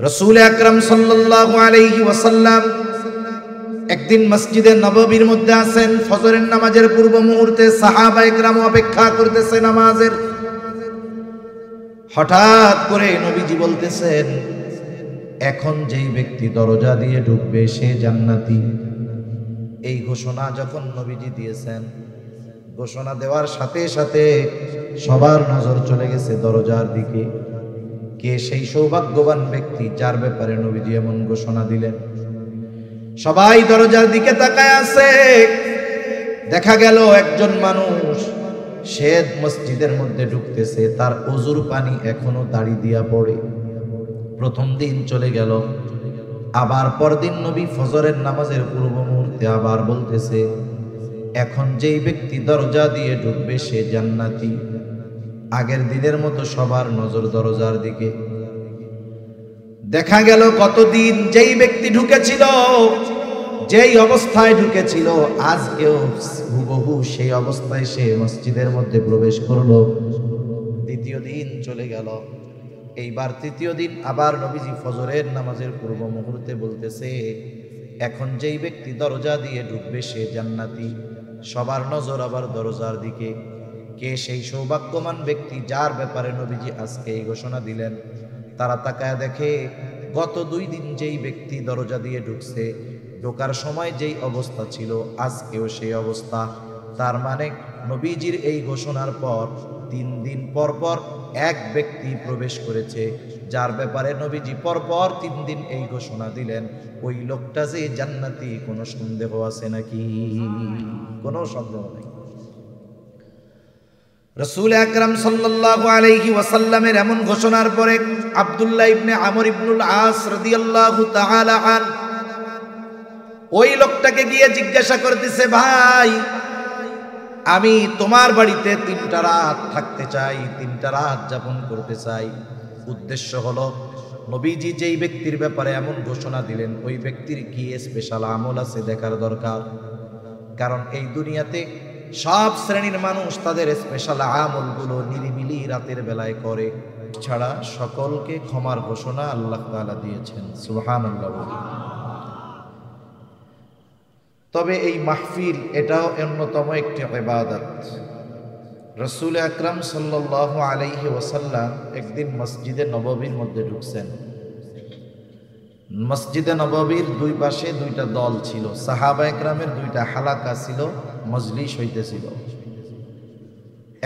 রাসূল আকরাম সাল্লাল্লাহু আলাইহি ওয়াসাল্লাম একদিন মসজিদে নববীর মধ্যে আছেন। ফজরের নামাজের পূর্ব মুহূর্তে সাহাবায়ে কেরাম অপেক্ষা করতেছে নামাজের। হঠাৎ করে নবীজি বলতেছেন, এখন যেই ব্যক্তি দরজা দিয়ে ঢুকবে সে জান্নাতি। এই ঘোষণা যখন নবীজি দিয়েছেন, ঘোষণা দেওয়ার সাথে সাথে সবার নজর চলে গেছে দরজার দিকে। কে সেই সৌভাগ্যবান ব্যক্তি যার ব্যাপারে নবীজি এমন ঘোষণা দিলেন? সবাই দরজার দিকে তাকায় আছে। দেখা গেল একজন মানুষ, সে মসজিদের মধ্যে ঢুকতেছে, তার ওযুর পানি এখনো দাড়ি দিয়া পড়ে। প্রথম দিন চলে গেল। আবার পরদিন নবী ফজরের নামাজের পূর্ব মুহূর্তে আবার বলতেছে, এখন যেই ব্যক্তি দরজা দিয়ে ঢুকবে সে জান্নাতি। আগের দিনের মতো সবার নজর দরজার দিকে। দেখা গেল কতদিন যেই ব্যক্তি ঢুকেছিল, যেই অবস্থায় ঢুকেছিল, আজকেও হুবহু সেই অবস্থায় সে মসজিদের মধ্যে প্রবেশ করলো। দ্বিতীয় দিন চলে গেল। এইবার তৃতীয় দিন আবার নবীজি ফজরের নামাজের পূর্ব মুহূর্তে বলতেছে, এখন যেই ব্যক্তি দরজা দিয়ে ঢুকবে সে জান্নাতি। সবার নজর আবার দরজার দিকে। কে সেই সৌভাগ্যবান ব্যক্তি যার ব্যাপারে নবীজি আজকে এই ঘোষণা দিলেন? তারা তাকায় দেখে, গত 2 দিন যেই ব্যক্তি দরজা দিয়ে ঢুকছে, ঢোকার সময় যেই অবস্থা ছিল আজকেও সেই অবস্থা। তার মানে নবীজির এই ঘোষণার পর 3 দিন পর পর এক ব্যক্তি প্রবেশ করেছে, যার ব্যাপারে নবীজি পরপর 3 দিন এই ঘোষণা দিলেন। ওই লোকটা যে জান্নাতি, কোনো সন্দেহ আছে নাকি? কোনো সন্দেহ নেই। রাসূল আকরাম সাল্লাল্লাহু আলাইহি ওয়াসাল্লামের এমন ঘোষণার পরে আব্দুল্লাহ ইবনে আমর ইবনুল আস রাদিয়াল্লাহু তাআলা আন ওই লোকটাকে গিয়ে জিজ্ঞাসা করতেছে, ভাই, আমি তোমার বাড়িতে 3টা রাত থাকতে চাই, 3টা রাত যাপন করতে চাই। উদ্দেশ্য হলো, নবীজি যেই ব্যক্তির ব্যাপারে এমন ঘোষণা দিলেন, ওই ব্যক্তির কি স্পেশাল আমল আছে দেখার দরকার। কারণ এই দুনিয়াতে সব শ্রেণীর মানুষ তাদের স্পেশাল আমলগুলো নিরিবিলি রাতের বেলায় করে। ছাড়া সকলকে ক্ষমার ঘোষণা আল্লাহ তাআলা দিয়েছেন। সুবহানাল্লাহ। তবে এই মাহফিল এটাও অন্যতম একটি ইবাদত। রাসূল আকরাম সাল্লাল্লাহু আলাইহি ওয়াসাল্লাম একদিন মসজিদে নববীর মধ্যে ঢুকছেন। মসজিদে নববীর 2 পাশে 2টা দল ছিল। সাহাবায়ে কেরামের 2টা হালাকা ছিল, মজলিস হইতেছিল।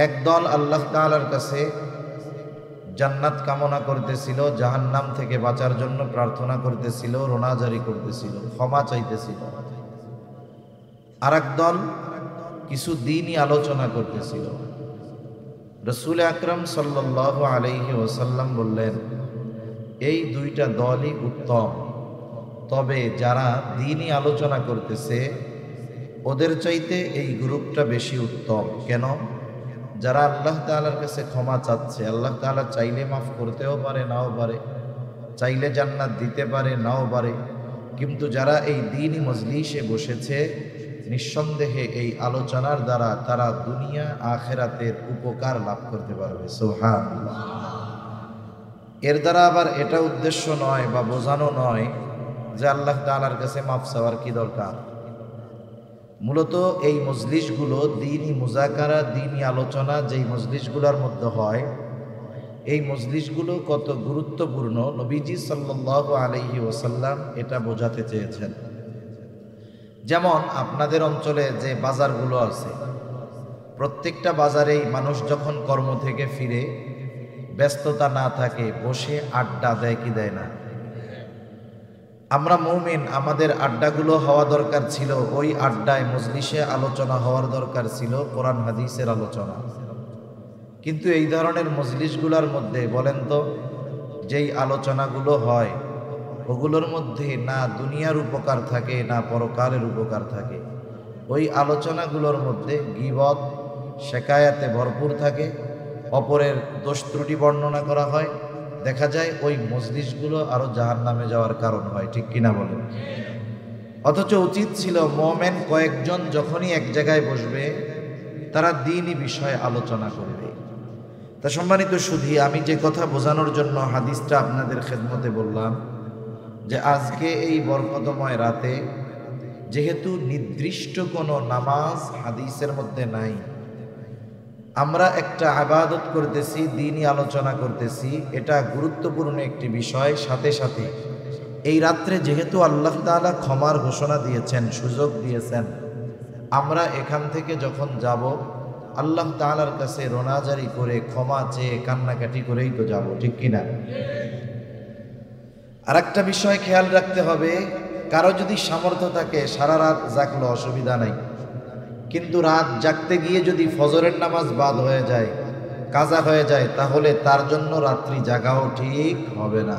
এক দল আল্লাহ তাআলার কাছে জান্নাত কামনা করতেছিল, জাহান্নাম থেকে বাঁচার জন্য প্রার্থনা করতেছিল, রোনাজারি করতেছিল, ক্ষমা চাইতেছিল। আরেক দল কিছু দ্বীনি আলোচনা করতেছিল। রাসূল আকরাম সাল্লাল্লাহু আলাইহি ওয়াসাল্লাম বললেন, এই 2টা দলই উত্তম, তবে যারা দ্বীনি আলোচনা করতেছে ওদের চাইতে এই গ্রুপটা বেশি উত্তম। কেন? যারা আল্লাহ তাআলার কাছে ক্ষমা চাচ্ছে, আল্লাহ তাআলা চাইলে মাফ করতেও পারে, নাও পারে, চাইলে জান্নাত দিতে পারে, নাও পারে। কিন্তু যারা এই দ্বীনি মজলিসে বসেছে, নিঃসন্দেহে এই আলোচনার দ্বারা তারা দুনিয়া আখিরাতের উপকার লাভ করতে পারবে। সুবহানাল্লাহ। এর দ্বারা আবার এটা উদ্দেশ্য নয় বা বোঝানো নয় যে আল্লাহ তাআলার কাছে মাফ চাওয়ার কি দরকার। মূলত এই মজলিসগুলো দ্বীনি মুযাকারা, দ্বীনি আলোচনা যেই মজলিসগুলোর মধ্যে হয়, এই মজলিসগুলো কত গুরুত্বপূর্ণ নবীজি সাল্লাল্লাহু আলাইহি ওয়াসাল্লাম এটা বোঝাতে চেয়েছেন। যেমন আপনাদের অঞ্চলে যে বাজারগুলো আছে, প্রত্যেকটা বাজারেই মানুষ যখন কর্ম থেকে ফিরে, ব্যস্ততা না থাকে, বসে আড্ডা দেয় কি দেয় না? আমরা মুমিন, আমাদের আড্ডাগুলো হওয়া দরকার ছিল, ওই আড্ডায় মজলিসে আলোচনা হওয়ার দরকার ছিল কোরআন হাদিসের আলোচনা। কিন্তু এই ধরনের মজলিসগুলোর মধ্যে বলেন তো, যেই আলোচনাগুলো হয় ওগুলোর মধ্যে না দুনিয়ার উপকার থাকে, না পরকালের উপকার থাকে। ওই আলোচনাগুলোর মধ্যে গীবত, শেকায়াতে ভরপুর থাকে, অপরের দোষ ত্রুটি বর্ণনা করা হয়। দেখা যায় ওই মজলিসগুলো আরো জাহান্নামে যাওয়ার কারণ হয়। ঠিক কিনা বলেন? অথচ উচিত ছিল মুমিন কয়েকজন যখনই এক জায়গায় বসবে, তারা দ্বীনি বিষয়ে আলোচনা করবে। তা সম্মানিত সুধী, আমি যে কথা বোঝানোর জন্য হাদিসটা আপনাদের খেদমতে বললাম যে আজকে এই বরকতময় রাতে যেহেতু নির্দিষ্ট কোনো নামাজ হাদিসের মধ্যে নাই, আমরা একটা ইবাদত করতেছি, দ্বীনি আলোচনা করতেছি, এটা গুরুত্বপূর্ণ একটি বিষয়। সাথে সাথে এই রাত্রে যেহেতু আল্লাহ তাআলা ক্ষমার ঘোষণা দিয়েছেন, সুযোগ দিয়েছেন, আমরা এখান থেকে যখন যাব আল্লাহ তাআলার কাছে রোনাজারি করে ক্ষমা চেয়ে কান্নাকাটি করেই তো যাব, ঠিক কিনা? আর একটা বিষয় খেয়াল রাখতে হবে, কারো যদি সামর্থ্য থাকে সারা রাত জাগলো অসুবিধা নাই, কিন্তু রাত জাগতে গিয়ে যদি ফজরের নামাজ বাদ হয়ে যায়, কাজা হয়ে যায়, তাহলে তার জন্য রাত্রি জাগাও ঠিক হবে না।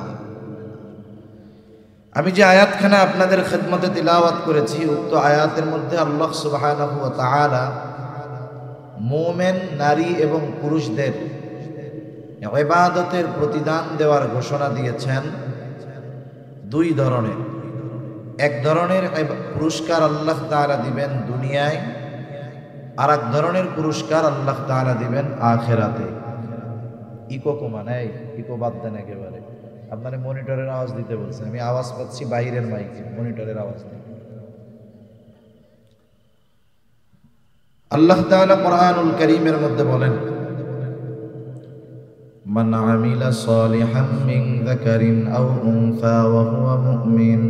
আমি যে আয়াতখানা আপনাদের খেদমতে তিলাওয়াত করেছি, উক্ত আয়াতের মধ্যে আল্লাহ সুবহানাহু ওয়া তাআলা মুমিন নারী এবং পুরুষদের ইবাদতের প্রতিদান দেওয়ার ঘোষণা দিয়েছেন দুই ধরনের। এক ধরনের পুরস্কার আল্লাহ তাআলা দিবেন দুনিয়ায়, আর এক ধরনের পুরস্কার আল্লাহ তাআলা দিবেন আখিরাতে। ইকো কমানাই, ইকো বাদ দেন একেবারে। আপনারা মনিটরের আওয়াজ দিতে বলছেন, আমি আওয়াজ পাচ্ছি বাইরের মাইকে, মনিটরের আওয়াজ নেই। আল্লাহ তাআলা কোরআনুল কারীমের মধ্যে বলেন, মান আমিলা সালিহাম মিন যাকারিন আও উনসা ওয়া হুয়া মুমিন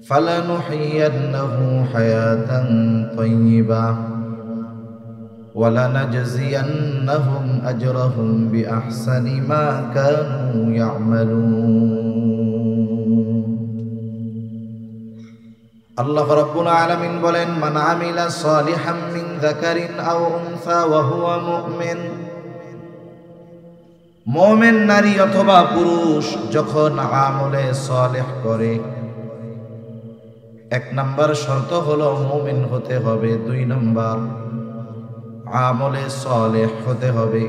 ফালানুহয়িন্নাহু হায়াতান তাইয়্যিবাহ ওয়া লানাজজিয়ান্নাহুম আজরাহুম বিআহসানি মা কানু ইয়ামালুন। আল্লাহ রাব্বুল আলামিন বলেন, মান আমিলা সালিহাম মিন যাকারিন আও উনসা ওয়া হুয়া মুমিন, মুমিন নারী অথবা পুরুষ যখন আমলে সালেহ করে, এক নাম্বার শর্ত হলো মুমিন হতে হবে, দুই নাম্বার আমলে সালেহ হতে হবে,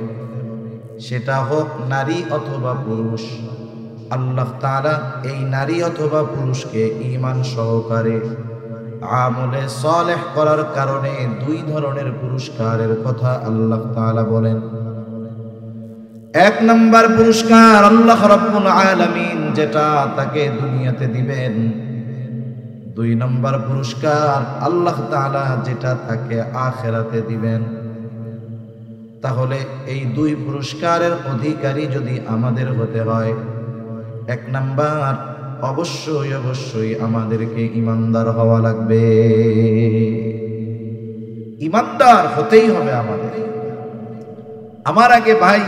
সেটা হোক নারী অথবা পুরুষ। আল্লাহ তাআলা এই নারী অথবা পুরুষকে ঈমান সহকারে আমলে সালেহ করার কারণে দুই ধরনের পুরস্কারের কথা আল্লাহ তাআলা বলেন। এক নাম্বার পুরস্কার আল্লাহ রাব্বুল আলামিন যেটা তাকে দুনিয়াতে দিবেন, দুই নাম্বার পুরস্কার আল্লাহ তাআলা যেটা তাকে আখিরাতে দিবেন। তাহলে এই দুই পুরস্কারের অধিকারী যদি আমাদের হতে হয়, এক নাম্বার অবশ্যই অবশ্যই আমাদেরকে ঈমানদার হওয়া লাগবে। ঈমানদার হতেই হবে আমাদের। আমার আগে ভাই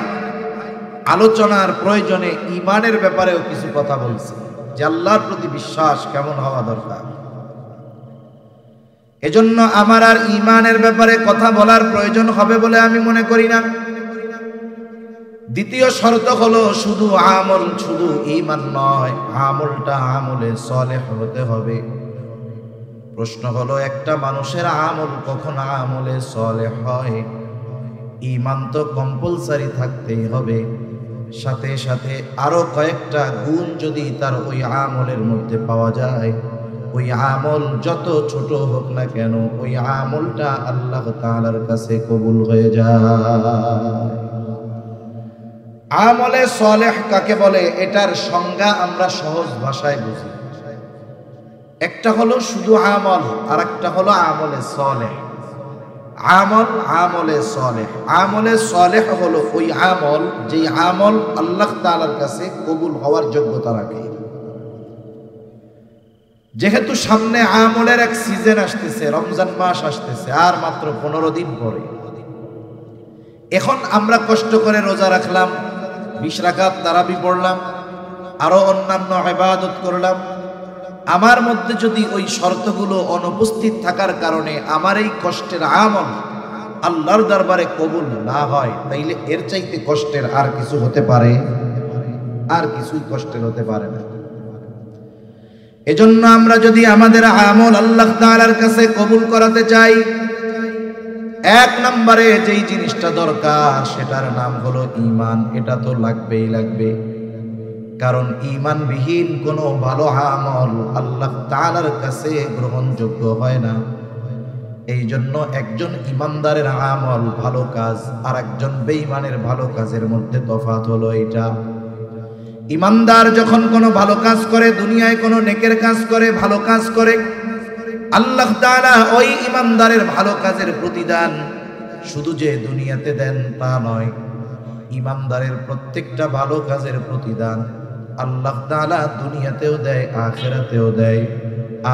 আলোচনার প্রয়োজনে ঈমানের ব্যাপারেও কিছু কথা বলছি, যে আল্লাহর প্রতি বিশ্বাস কেমন হওয়া দরকার। এজন্য আমার আর ঈমানের ব্যাপারে কথা বলার প্রয়োজন হবে বলে আমি মনে করি না। দ্বিতীয় শর্ত হলো শুধু আমল, শুধু ঈমান নয়, আমলটা আমলে সালেহ হতে হবে। প্রশ্ন হলো, একটা মানুষের আমল কখন আমলে সালেহ হয়? ঈমান তো কম্পালসারি থাকতেই হবে, সাথে সাথে আরো কয়েকটা গুণ যদি তার ওই আমলের মধ্যে পাওয়া যায়, ওই আমল যত ছোট হোক না কেন, ওই আমলটা আল্লাহ তাআলার কাছে কবুল হয়ে যায়। আমলে সালেহ কাকে বলে, এটার সংজ্ঞা আমরা সহজ ভাষায় বুঝি। একটা হলো শুধু আমল, আর একটা হলো আমলে সালেহ। আমল, আমলে সালেহ। আমলে সালেহ হলো ওই আমল যে আমল আল্লাহ তাআলার কাছে কবুল হওয়ার যোগ্যতা রাখে। যেহেতু সামনে আমলের এক সিজন আসতেছে, রমজান মাস আসতেছে, আর মাত্র 15 দিন পরে। এখন আমরা কষ্ট করে রোজা রাখলাম, 20 রাকাত তারাবি পড়লাম, আরো অন্যান্য ইবাদত করলাম। আমার মধ্যে যদি ওই শর্তগুলো অনুপস্থিত থাকার কারণে আমার এই কষ্টের আমল আল্লাহর দরবারে কবুল না হয়, তাইলে এর চাইতে কষ্টের আর কিছু হতে পারে? আর কিছুই কষ্টের হতে পারে না। এজন্য আমরা যদি আমাদের আমল আল্লাহ তাআলার কাছে কবুল করাতে চাই, এক নম্বরে যেই জিনিসটা দরকার সেটার নাম হলো ঈমান। এটা তো লাগবেই লাগবে, কারণ ঈমানবিহীন কোনো ভালো আমল আল্লাহ তাআলার কাছে গ্রহণযোগ্য হয় না। এই জন্য একজন ইমানদারের আমল ভালো কাজ আর একজন বেঈমানের ভালো কাজের মধ্যে তফাৎ হলো এটা। ইমানদার যখন কোনো ভালো কাজ করে, দুনিয়ায় কোনো নেকের কাজ করে, ভালো কাজ করে, আল্লাহ তাআলা ওই ইমানদারের ভালো কাজের প্রতিদান শুধু যে দুনিয়াতে দেন তা নয়, ইমানদারের প্রত্যেকটা ভালো কাজের প্রতিদান আল্লাহ তাআলা দুনিয়াতেও দেয়, আখিরাতেও দেয়।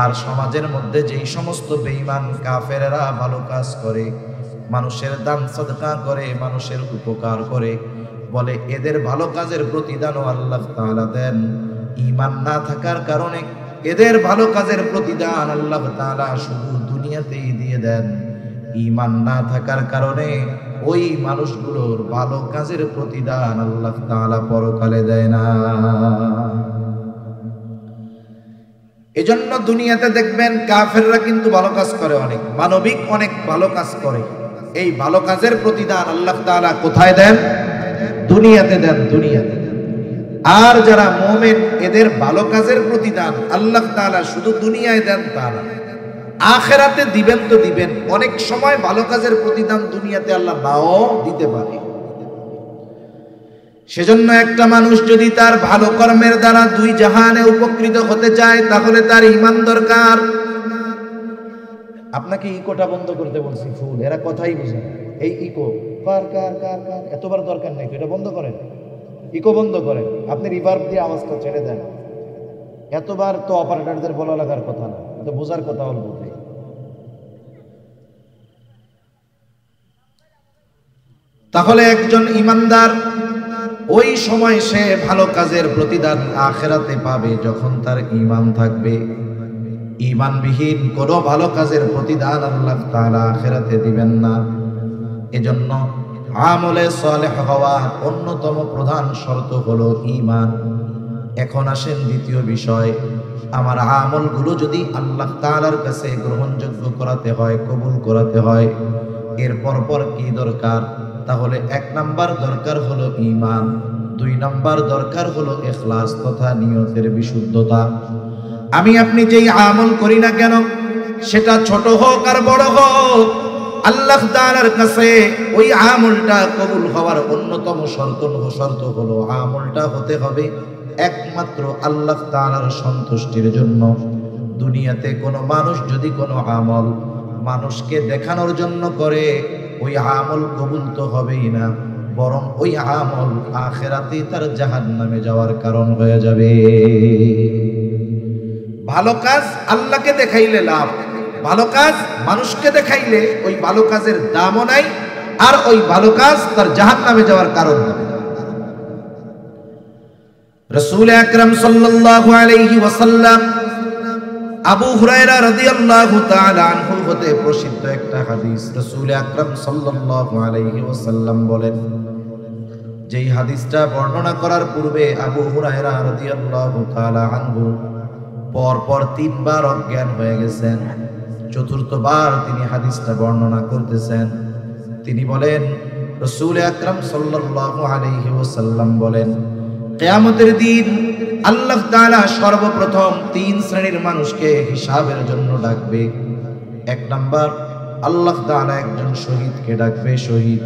আর সমাজের মধ্যে যেই সমস্ত বেঈমান কাফেররা ভালো কাজ করে, মানুষের দান সদকা করে, মানুষের উপকার করে, বলে এদের ভালো কাজের প্রতিদানও আল্লাহ তাআলা দেন। ঈমান না থাকার কারণে এদের ভালো কাজের প্রতিদান আল্লাহ তাআলা শুধু দুনিয়াতেই দিয়ে দেন। ঈমান না থাকার কারণে ওই মানুষগুলোর ভালো কাজের প্রতিদান আল্লাহ তাআলা পরকালে দেয় না। এজন্য দুনিয়াতে দেখবেন কাফেররা কিন্তু ভালো কাজ করে, অনেক মানবিক অনেক ভালো কাজ করে। এই ভালো কাজের প্রতিদান আল্লাহ তাআলা কোথায় দেন? দুনিয়াতে দেন, দুনিয়াতে। আর যারা মুমিন এদের ভালো কাজের প্রতিদান আল্লাহ তাআলা শুধু দুনিয়ায় দেন তা না, আখিরাতে দিবেন তো দিবেন। অনেক সময় ভালো কাজের প্রতিদান দুনিয়াতে আল্লাহ নাও দিতে পারে। সেজন্য একটা মানুষ যদি তার ভালো কর্মের দ্বারা দুই জাহানে উপকৃত হতে চায় তাহলে তার ঈমান দরকার। আপনাকে ইকোটা বন্ধ করতে বলছি, ফুল এরা কথাই বুঝে না। এই ইকো কার কার কার কার এতবার দরকার নেই, এটা বন্ধ করেন, ইকো বন্ধ করেন, আপনি রিভার্ব দিয়ে আওয়াজটা ছেড়ে দেন। এতবার তো অপারেটরদের বলা লাগার কথা না, তো বোঝার কথা অল্প। তাহলে একজন ইমানদার ওই সময় সে ভালো কাজের প্রতিদান আখিরাতে পাবে যখন তার ঈমান থাকবে। ঈমানবিহীন কোনো ভালো কাজের প্রতিদান আল্লাহ তাআলা আখিরাতে দিবেন না। এজন্য আমলে সালেহ হওয়ার অন্যতম প্রধান শর্ত হলো ঈমান। এখন আসেন দ্বিতীয় বিষয়, আমার আমলগুলো যদি আল্লাহ তাআলার কাছে গ্রহণযোগ্য করাতে হয়, কবুল করাতে হয়, এর পর কি দরকার? তাহলে এক নাম্বার দরকার হলো ঈমান, দুই নাম্বার দরকার হলো ইখলাস তথা নিয়তের বিশুদ্ধতা। আমি আপনি যেই আমল করি না কেন, সেটা ছোট হোক আর বড় হোক, আল্লাহ তাআলার কাছে ওই আমলটা কবুল হওয়ার অন্যতম শর্ত হলো আমলটা হতে হবে একমাত্র আল্লাহ তাআলার সন্তুষ্টির জন্য। দুনিয়াতে কোনো মানুষ যদি কোনো আমল মানুষকে দেখানোর জন্য করে, ওই আমল কবুল তো হবেই না, বরং ওই আমল আখিরাতে তার জাহান্নামে যাওয়ার কারণ হয়ে যাবে। ভালো কাজ আল্লাহকে দেখাইলে লাভ, ভালো কাজ মানুষকে দেখাইলে ওই ভালো কাজের দামও নাই, আর ওই ভালো কাজ তার জাহান্নামে যাওয়ার কারণ হবে। রাসূল আকরাম সাল্লাল্লাহু আলাইহি ওয়াসাল্লাম আবু হুরায়রা রাদিয়াল্লাহু তাআলা আনহু হতে প্রসিদ্ধ একটা হাদিস, রাসূল আকরাম সাল্লাল্লাহু আলাইহি ওয়াসাল্লাম বলেন, যেই হাদিসটা বর্ণনা করার পূর্বে আবু হুরায়রা রাদিয়াল্লাহু তাআলা আনহু পরপর তিনবার অজ্ঞান হয়ে গেছেন, চতুর্থবার তিনি হাদিসটা বর্ণনা করতেছেন। তিনি বলেন, রাসূল আকরাম সাল্লাল্লাহু আলাইহি ওয়াসাল্লাম বলেন, কিয়ামতের দিন আল্লাহ তাআলা সর্বপ্রথম তিন শ্রেণীর মানুষকে হিসাবের জন্য ডাকবে। এক নাম্বার, আল্লাহ তাআলা একজন শহীদকে ডাকবে। শহীদ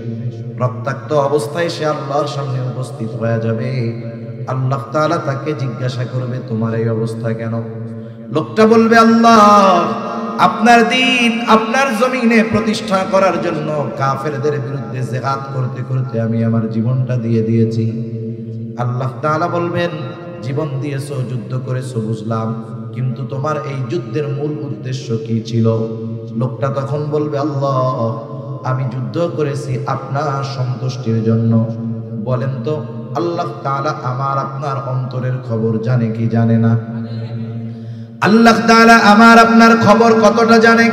রক্তাক্ত অবস্থায় সে আল্লাহর সামনে উপস্থিত হয়ে যাবে। আল্লাহ তাআলা তাকে জিজ্ঞাসা করবে, তোমার এই অবস্থা কেন? লোকটা বলবে, আল্লাহ, আপনার দ্বীন আপনার জমিনে প্রতিষ্ঠা করার জন্য কাফেরদের বিরুদ্ধে জিহাদ করতে করতে আমি আমার জীবনটা দিয়ে দিয়েছি। আল্লাহ তাআলা বলবেন, জীবন দিয়েছো, যুদ্ধ করেছো বুঝলাম, কিন্তু তোমার এই যুদ্ধের মূল উদ্দেশ্য কি ছিল? লোকটা তখন বলবে, আল্লাহ, আমি যুদ্ধ করেছি আপনার সন্তুষ্টির জন্য। বলেন তো, আল্লাহ তাআলা আমার আপনার অন্তরের খবর জানে কি জানে না? আল্লাহ তাআলা আমার আপনার খবর কতটা জানে?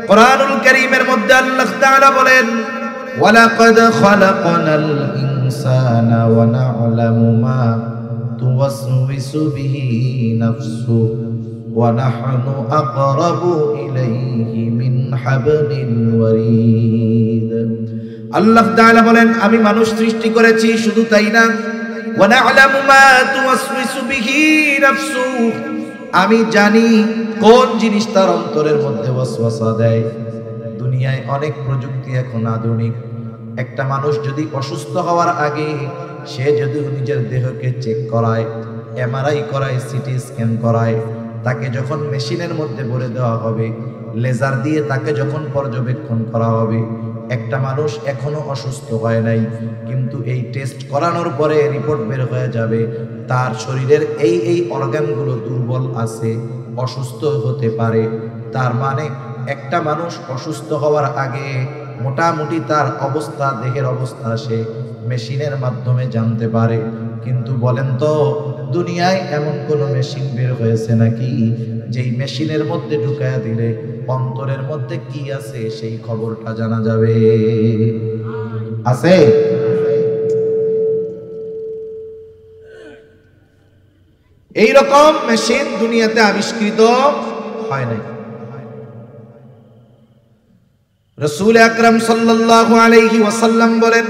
কোরআনুল কারীমের মধ্যে আল্লাহ তাআলা বলেন, ওয়ালাকাদ খালাকনাল ইনসানা ওয়া না'লামু মা তুওয়াসওয়িসু বিহি নাফসু ওয়া নাহনু আকরাবু ইলাইহি মিন হাবলিল ওয়ারিদ। আল্লাহ তাআলা বলেন, আমি মানুষ সৃষ্টি করেছি, শুধু তাই না, ওয়া না'লামু মা তুওয়াসওয়িসু বিহি নাফসু, আমি জানি কোন জিনিস তার অন্তরের মধ্যে ওয়াসওয়াসা দেয়। দুনিয়ায় অনেক প্রযুক্তি এখন আধুনিক। একটা মানুষ যদি অসুস্থ হওয়ার আগে সে যদি নিজের দেহকে চেক করায়, এমআরআই করায়, সিটি স্ক্যান করায়, তাকে যখন মেশিনের মধ্যে ভরে দেওয়া হবে, লেজার দিয়ে তাকে যখন পর্যবেক্ষণ করা হবে, একটা মানুষ এখনো অসুস্থ হয় নাই, কিন্তু এই টেস্ট করানোর পরে রিপোর্ট বের হয়ে যাবে তার শরীরের এই অর্গানগুলো দুর্বল আছে, অসুস্থ হতে পারে। তার মানে একটা মানুষ অসুস্থ হওয়ার আগে মোটামুটি তার অবস্থা, দেহের অবস্থা সে মেশিনের মাধ্যমে জানতে পারে। কিন্তু বলেন তো, দুনিয়ায় এমন কোন মেশিন বের হয়েছে নাকি যেই মেশিনের মধ্যে ঢুকায়া দিলে অন্তরের মধ্যে কি আছে সেই খবরটা জানা যাবে? আছে? এইরকম মেশিন দুনিয়াতে আবিষ্কৃত হয় নাই। রাসূল আকরাম সাল্লাল্লাহু আলাইহি ওয়াসাল্লাম বলেন,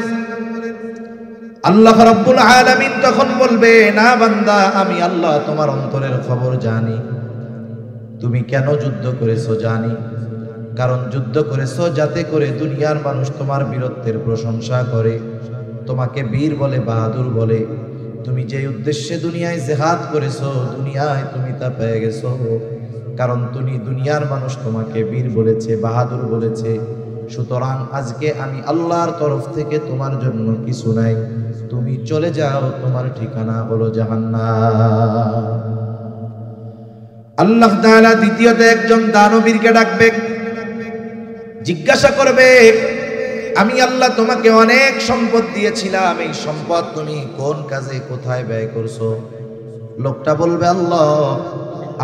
আল্লাহ রাব্বুল আলামিন তখন বলবে, না বান্দা, আমি আল্লাহ তোমার অন্তরের খবর জানি। তুমি কেন যুদ্ধ করেছো জানি। কারণ যুদ্ধ করেছো যাতে করে দুনিয়ার মানুষ তোমার বীরত্বের প্রশংসা করে, তোমাকে বীর বলে, বাহাদুর বলে। তুমি যে উদ্দেশ্যে দুনিয়ায় জিহাদ করেছো, দুনিয়ায় তুমি তা পেয়ে গেছো। কারণ তুমি দুনিয়ার মানুষ তোমাকে বীর বলেছে, বাহাদুর বলেছে। সুতরাং আজকে আমি আল্লাহর তরফ থেকে তোমার জন্য কিছু নাই, তুমি চলে যাও, তোমার ঠিকানা হলো জাহান্নাম। আল্লাহ তাআলা দ্বিতীয়তে একজন দানবীরকে ডাকবে, জিজ্ঞাসা করবে, আমি আল্লাহ তোমাকে অনেক সম্পদ দিয়েছিলাম, এই সম্পদ তুমি কোন কাজে কোথায় ব্যয় করছো? লোকটা বলবে, আল্লাহ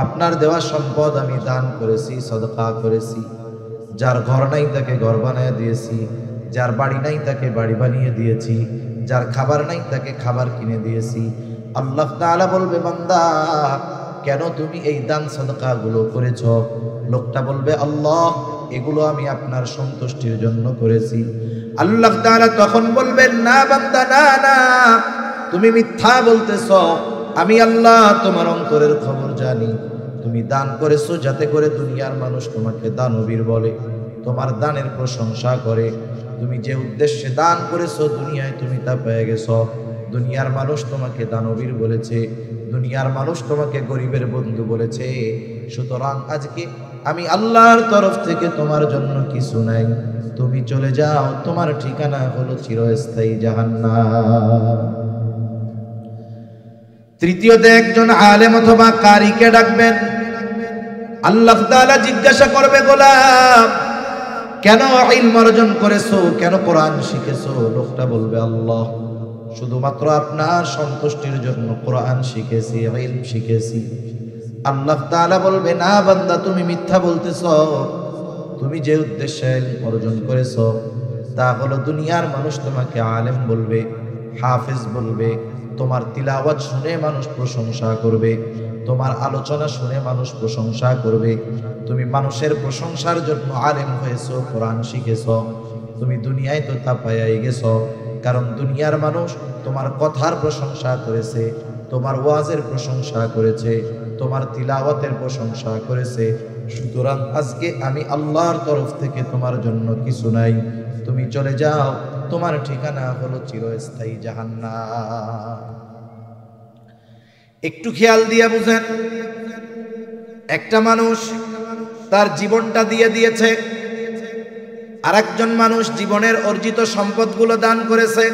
আপনার দেওয়া সম্পদ আমি দান করেছি, সদকা করেছি। যার ঘর নাই তাকে ঘর বানিয়ে দিয়েছি, যার বাড়ি নাই তাকে বাড়ি বানিয়ে দিয়েছি, যার খাবার নাই তাকে খাবার কিনে দিয়েছি। আল্লাহ তাআলা বলবে, বান্দা কেন তুমি এই দান সদকা গুলো করেছো? লোকটা বলবে, আল্লাহ এগুলো আমি আপনার সন্তুষ্টির জন্য করেছি। আল্লাহ তাআলা তখন বলবেন, না বান্দা, না না, তুমি মিথ্যা বলতেছো। আমি আল্লাহ তোমার অন্তরের খবর জানি। তুমি দান করেছো যাতে করে দুনিয়ার মানুষ তোমাকে দানবীর বলে, তোমার দানের প্রশংসা করে। তুমি যে উদ্দেশ্যে দান করেছো দুনিয়ায় তুমি তা পেয়ে গেছো। দুনিয়ার মানুষ তোমাকে দানবীর বলেছে, দুনিয়ার মানুষ তোমাকে গরিবের বন্ধু বলেছে। সুতরাং আজকে আমি আল্লাহর তরফ থেকে তোমার জন্য কিছু নাই, তুমি চলে যাও, তোমার ঠিকানা হলো চিরস্থায়ী জাহান্নাম। তৃতীয়তে একজন আলেম অথবা কারীকে ডাকবেন। আল্লাহ তাআলা জিজ্ঞাসা করবে, গোলাম কেন ইলম অর্জন করেছো, কেন কোরআন শিখেছো? লোকটা বলবে, আল্লাহ শুধুমাত্র আপনার সন্তুষ্টির জন্য কোরআন শিখেছি, ইলম শিখেছি। আল্লাহ তাআলা বলবে, না বান্দা, তুমি মিথ্যা বলতেছো। তুমি যে উদ্দেশ্যে ইলম অর্জন করেছো তা হলো দুনিয়ার মানুষ তোমাকে আলেম বলবে, হাফেজ বলবে, তোমার তিলাওয়াত শুনে মানুষ প্রশংসা করবে, তোমার আলোচনা শুনে মানুষ প্রশংসা করবে। তুমি মানুষের প্রশংসার জন্য আলেম হয়েছো, কোরআন শিখেছো। তুমি দুনিয়ায় তো তা পাইয়াই গেছো, কারণ দুনিয়ার মানুষ তোমার কথার প্রশংসা করেছে, তোমার ওয়াজের প্রশংসা করেছে, তোমার তিলাওয়াতের প্রশংসা করেছে। সুতরাং আজকে আমি আল্লাহর তরফ থেকে তোমার জন্য কিছু নাই, তুমি চলে যাও, তোমার ঠিকানা হলো চিরস্থায়ী জাহান্নাম। একটু খেয়াল দিয়ে বুঝেন, একটা মানুষ তার জীবনটা দিয়ে দিয়েছে, আরেকজন মানুষ জীবনের অর্জিত সম্পদগুলো দান করেছে,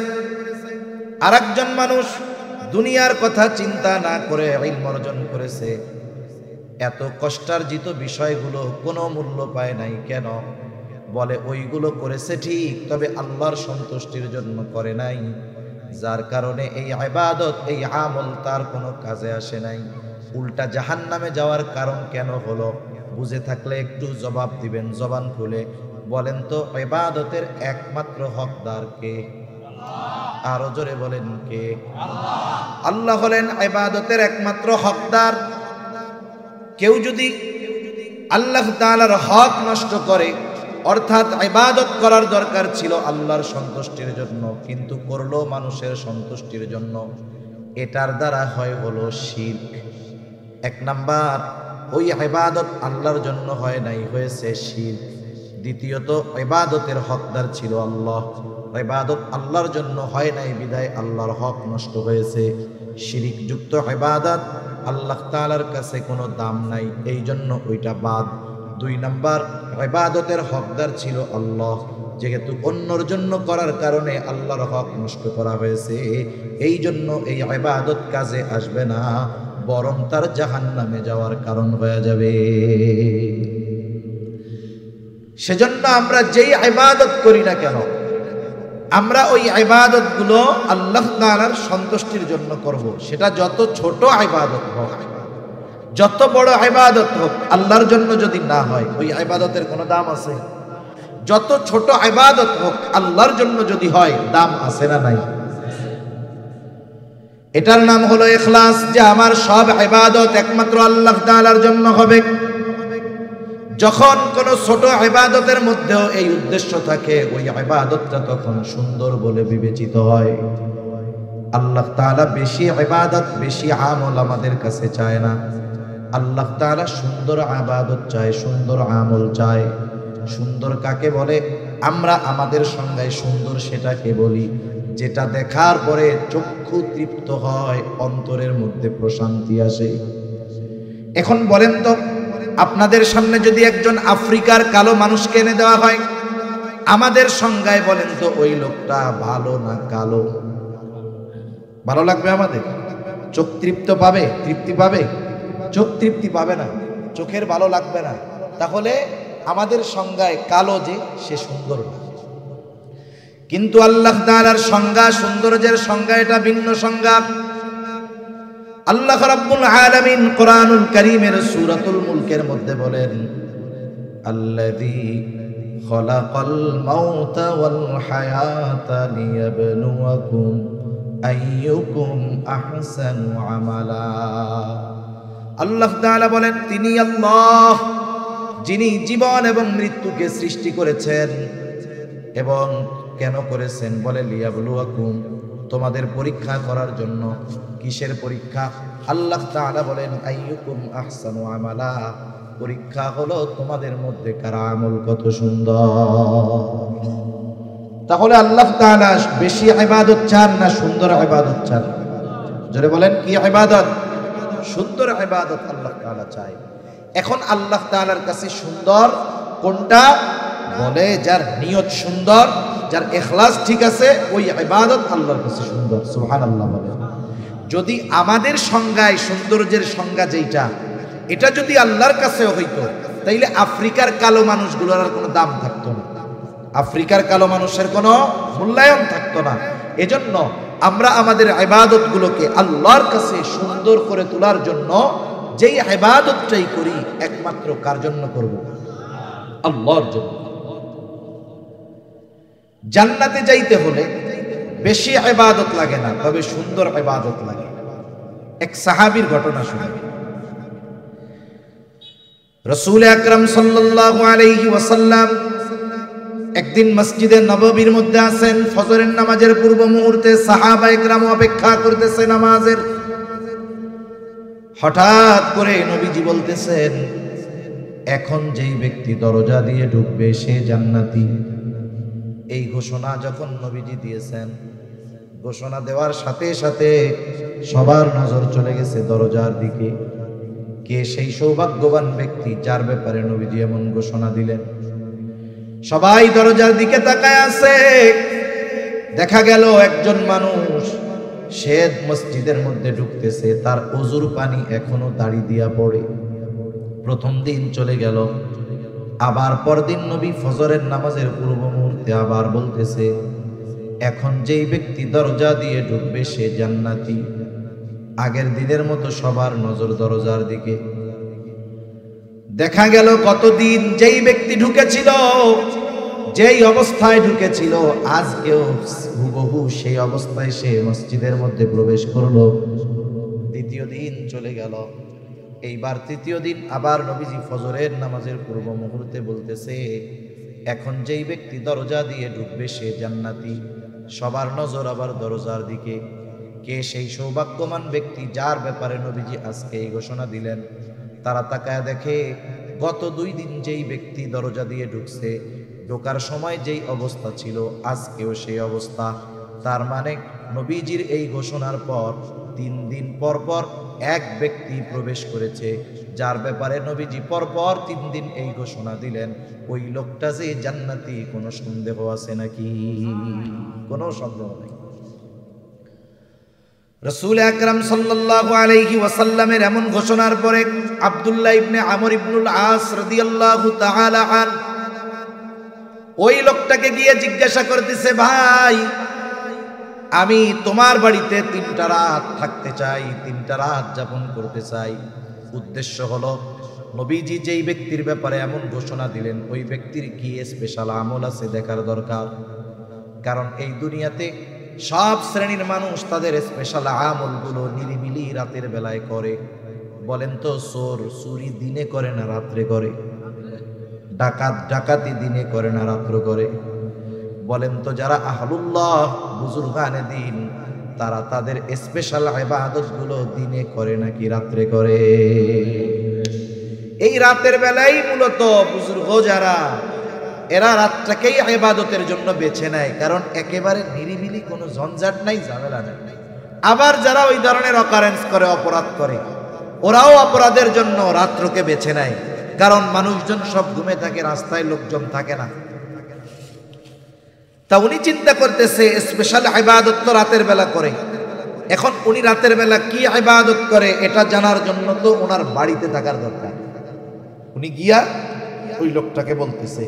আরেকজন মানুষ দুনিয়ার কথা চিন্তা না করে ইলম অর্জন করেছে। এত কষ্টার্জিত বিষয়গুলো কোনো মূল্য পায় নাই কেন? বলে ওইগুলো করেছে ঠিক, তবে আল্লাহর সন্তুষ্টির জন্য করে নাই, যার কারণে এই ইবাদত, এই আমল তার কোনো কাজে আসে নাই। উল্টা জাহান্নামে যাওয়ার কারণ কেন হলো? বুঝে থাকলে একটু জবাব দিবেন জবান খুলে। বলেন তো, ইবাদতের একমাত্র হকদার কে? আরো জোরে বলেন, কে? আল্লাহ হলেন ইবাদতের একমাত্র হকদার। কেউ যদি আল্লাহ তাআলার হক নষ্ট করে, অর্থাৎ ইবাদত করার দরকার ছিল আল্লাহর সন্তুষ্টির জন্য, কিন্তু করলো মানুষের সন্তুষ্টির জন্য, এটার দ্বারা হলো শিরক। এক নাম্বার, ওই ইবাদত আল্লাহর জন্য হয় নাই, হয়েছে শিরক। দ্বিতীয়ত ইবাদতের হকদার ছিল আল্লাহ, ইবাদত আল্লাহর জন্য হয় নাই বিদায় আল্লাহর হক নষ্ট হয়েছে। শিরিক যুক্ত ইবাদত আল্লাহ তাআলার কাছে কোনো দাম নাই, এই জন্য ওইটা বাদ। 2 নাম্বার, ইবাদতের হকদার ছিল আল্লাহ, যেহেতু অন্যর জন্য করার কারণে আল্লাহর হক নষ্ট করা হয়েছে, এই জন্য এই ইবাদত কাজে আসবে না, বরং তার জাহান্নামে যাওয়ার কারণ হয়ে যাবে। সেজন্য আমরা যেই ইবাদত করি না কেন, আমরা ওই ইবাদতগুলো আল্লাহ তাআলার সন্তুষ্টির জন্য করব। সেটা যত ছোট ইবাদত হোক, যত বড় ইবাদত হোক, আল্লাহর জন্য যদি না হয় ওই ইবাদতের কোনো দাম আছে? যত ছোট ইবাদত হোক, আল্লাহর জন্য যদি হয়, দাম আছে না নাই? এটার নাম হলো ইখলাস, যে আমার সব ইবাদত একমাত্র আল্লাহ তাআলার জন্য হবে। যখন কোন ছোট ইবাদতের মধ্যেও এই উদ্দেশ্য থাকে, ওই ইবাদতটা তখন সুন্দর বলে বিবেচিত হয়। আল্লাহ তাআলা বেশি ইবাদত, বেশি আমল আমাদের কাছে চায় না। আল্লাহ তাআলা সুন্দর ইবাদত চায়, সুন্দর আমল চায়। সুন্দর কাকে বলে? আমরা আমাদের সংজ্ঞায় সুন্দর সেটাকে বলি যেটা দেখার পরে চক্ষু তৃপ্ত হয়, অন্তরের মধ্যে প্রশান্তি আসে। এখন বলেন তো, আপনাদের সামনে যদি একজন আফ্রিকার কালো মানুষকে এনে দেওয়া হয়, আমাদের সংজ্ঞায় বলেন তো ওই লোকটা ভালো না কালো? ভালো লাগবে আমাদের? চোখ তৃপ্ত পাবে? তৃপ্তি পাবে? চোখ তৃপ্তি পাবে না, চোখের ভালো লাগবে না। তাহলে আমাদের সংজ্ঞায় কালো যে সে সুন্দর না। কিন্তু আল্লাহ তাআলার সংজ্ঞা, সৌন্দর্যের সংজ্ঞা এটা ভিন্ন সংজ্ঞা। আল্লাহ রাব্বুল আলামিন কোরআনুল কারীমের সূরাতুল মুলকের মধ্যে বলেন, আল্লাযী খালাকাল মাউতা ওয়াল হায়াতা লিয়াবলুয়াকুম আইয়ুকুম আহসানু আমালা। আল্লাহ তাআলা বলেন, তিনি আল্লাহ যিনি জীবন এবং মৃত্যুকে সৃষ্টি করেছেন। এবং কেন করেছেন? বলে লিয়াবলুয়াকুম, তোমাদের পরীক্ষা করার জন্য। কিসের পরীক্ষা? আল্লাহ তাআলা বলেন আইয়ুকুম আহসানু আমালা, পরীক্ষা হলো তোমাদের মধ্যে কার আমল কত সুন্দর। তাহলে আল্লাহ তাআলা বেশি ইবাদত চান না সুন্দর ইবাদত চান? জোরে বলেন, কি ইবাদত? সুন্দর ইবাদত আল্লাহ তাআলা চায়। এখন আল্লাহ তাআলার কাছে সুন্দর কোনটা? বলে যার নিয়ত সুন্দর, যার ইখলাস ঠিক আছে, ওই ইবাদত আল্লাহর কাছে সুন্দর। সুবহানাল্লাহ বলেন। যদি আমাদের সংজ্ঞায় সৌন্দর্যের সংজ্ঞা যেটা, এটা যদি আল্লাহর কাছে হইতো, তাইলে আফ্রিকার কালো মানুষগুলোর আর কোনো দাম থাকতো না, আফ্রিকার কালো মানুষের কোনো মূল্যায়ন থাকতো না। এজন্য আমরা আমাদের ইবাদতগুলোকে আল্লাহর কাছে সুন্দর করে তোলার জন্য যেই ইবাদতটাই করি, একমাত্র কার জন্য করব? আল্লাহর জন্য। জান্নাতে যাইতে হলে বেশি ইবাদত লাগে না, তবে সুন্দর ইবাদত লাগে। এক সাহাবীর ঘটনা শুনি। রাসূল আকরাম সাল্লাল্লাহু আলাইহি ওয়াসাল্লাম একদিন মসজিদে নববীর মধ্যে আছেন, ফজরের নামাজের পূর্ব মুহূর্তে সাহাবায়ে কেরাম অপেক্ষা করতেছে নামাজের। হঠাৎ করে নবীজি বলতেছেন, এখন যেই ব্যক্তি দরজা দিয়ে ঢুকবে সে জান্নাতি। এই ঘোষণা যখন নবীজি দিয়েছেন, ঘোষণা দেওয়ার সাথে সাথে সবার নজর চলে গেছে দরজার দিকে। কে সেই সৌভাগ্যবান ব্যক্তি যার ব্যাপারে নবীজি এমন ঘোষণা দিলেন? সবাই দরজার দিকে তাকায় আছে। দেখা গেল একজন মানুষ, সে মসজিদের মধ্যে ঢুকতেছে, তার ওযুর পানি এখনো দাড়ি দিয়া পড়ে। প্রথম দিন চলে গেল, আবার পরদিন নবী ফজরের নামাজের পূর্ব মুহূর্তে আবার বলতেছে, এখন যেই ব্যক্তি দরজা দিয়ে ঢুকবে সে জান্নাতি। আগের দিনের মতো সবার নজর দরজার দিকে। দেখা গেল কতদিন যেই ব্যক্তি ঢুকেছিল, যেই অবস্থায় ঢুকেছিল, আজকেও হুবহু সেই অবস্থায় সে মসজিদের মধ্যে প্রবেশ করলো। দ্বিতীয় দিন চলে গেল, এইবার তৃতীয় দিন আবার নবীজি ফজরের নামাজের পূর্ব মুহূর্তে বলতেছে, এখন যেই ব্যক্তি দরজা দিয়ে ঢুকবে সে জান্নাতি। সবার নজর আবার দরজার দিকে। কে সেই সৌভাগ্যবান ব্যক্তি যার ব্যাপারে নবীজি আজকে এই ঘোষণা দিলেন? তারা তাকায় দেখে গত 2 দিন যেই ব্যক্তি দরজা দিয়ে ঢুকছে, ঢোকার সময় যেই অবস্থা ছিল আজকেও সেই অবস্থা। তার মানে নবীজির এই ঘোষণার পর 3 দিন পর পর এক ব্যক্তি প্রবেশ করেছে, যার ব্যাপারে নবীজি পরপর 3 দিন এই ঘোষণা দিলেন। ওই লোকটা যে জান্নাতি, কোনো সন্দেহ আছে নাকি? কোনো সন্দেহ নেই। রাসূল আকরাম সাল্লাল্লাহু আলাইহি ওয়াসাল্লামের এমন ঘোষণার পরে আব্দুল্লাহ ইবনে আমর ইবনুল আস রাদিয়াল্লাহু তাআলা আন ওই লোকটাকে গিয়ে জিজ্ঞাসা করতেছে, ভাই আমি তোমার বাড়িতে 3টা রাত থাকতে চাই, 3টা রাত যাপন করতে চাই। উদ্দেশ্য হলো নবীজি যেই ব্যক্তির ব্যাপারে এমন ঘোষণা দিলেন ওই ব্যক্তির কি স্পেশাল আমল আছে দেখার দরকার। কারণ এই দুনিয়াতে সব শ্রেণীর মানুষ তাদের স্পেশাল আমলগুলো নিরিবিলি রাতের বেলায় করে। বলেন তো, চোর চুরি দিনে করে না রাত্রে করে? ডাকাত ডাকাতি দিনে করে না রাত্র করে? বলেন তো, যারা আহলুল্লাহ বুজুর্গানে দিন তারা তাদের স্পেশাল ইবাদতগুলো দিনে করে নাকি রাত্রে করে? এই রাতের বেলায় মূলত বুজুর্গ যারা, এরা রাতটাকেই ইবাদতের জন্য বেছে নেয়, কারণ একেবারে নিরিবিলি, কোনো ঝঞ্ঝাট নাই, ঝামেলা নাই। আবার যারা ওই ধরনের অকারেন্স করে, অপরাধ করে, ওরাও অপরাধের জন্য রাত্রকে বেছে নেয়, কারণ মানুষজন সব ঘুমে থাকে, রাস্তায় লোকজন থাকে না। তা উনি চিন্তা করতেছে স্পেশাল ইবাদত তো রাতের বেলা করে। এখন উনি রাতের বেলা কি ইবাদত করে এটা জানার জন্য তো ওনার বাড়িতে থাকার দরকার। উনি গিয়া ওই লোকটাকে বলতেছে।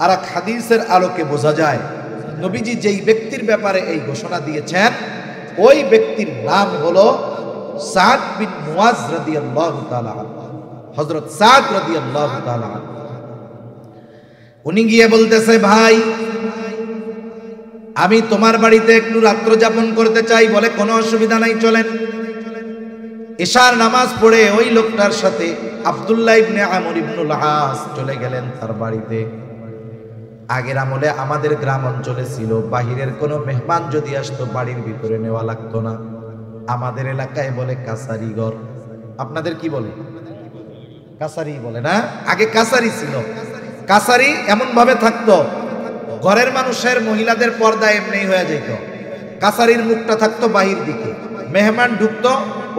আর এক হাদিসের আলোকে বোঝা যায় নবীজি যেই ব্যক্তির ব্যাপারে এই ঘোষণা দিয়েছেন ওই ব্যক্তির নাম হলো সাদ বিন মুআজ রাদিয়াল্লাহু তাআলা আনহু, হযরত সাদ রাদিয়াল্লাহু তাআলা আনহু। উনি গিয়ে বলতেছে, ভাই আমি তোমার বাড়িতে একটু রাত্র যাপন করতে চাই। বলে, কোনো অসুবিধা নাই, চলেন। ইশার নামাজ পড়ে ওই লোকটার সাথে আব্দুল্লাহ ইবনে আমর ইবনুল আস চলে গেলেন তার বাড়িতে। আগের আমলে আমাদের গ্রাম অঞ্চলে ছিল বাহিরের কোনো মেহমান যদি আসতো বাড়ির ভিতরে নেওয়া লাগতো না। আমাদের এলাকায় বলে কাছারি ঘর। আপনাদের কি বলে? কাছারি বলে না? আগে কাছারি ছিল। কাছারি এমন ভাবে থাকতো, ঘরের মানুষের মহিলাদের পর্দা এমনি হয়ে যেত, কাছারির মুখটা থাকতো বাহির দিকে, মেহমান ঢুকতো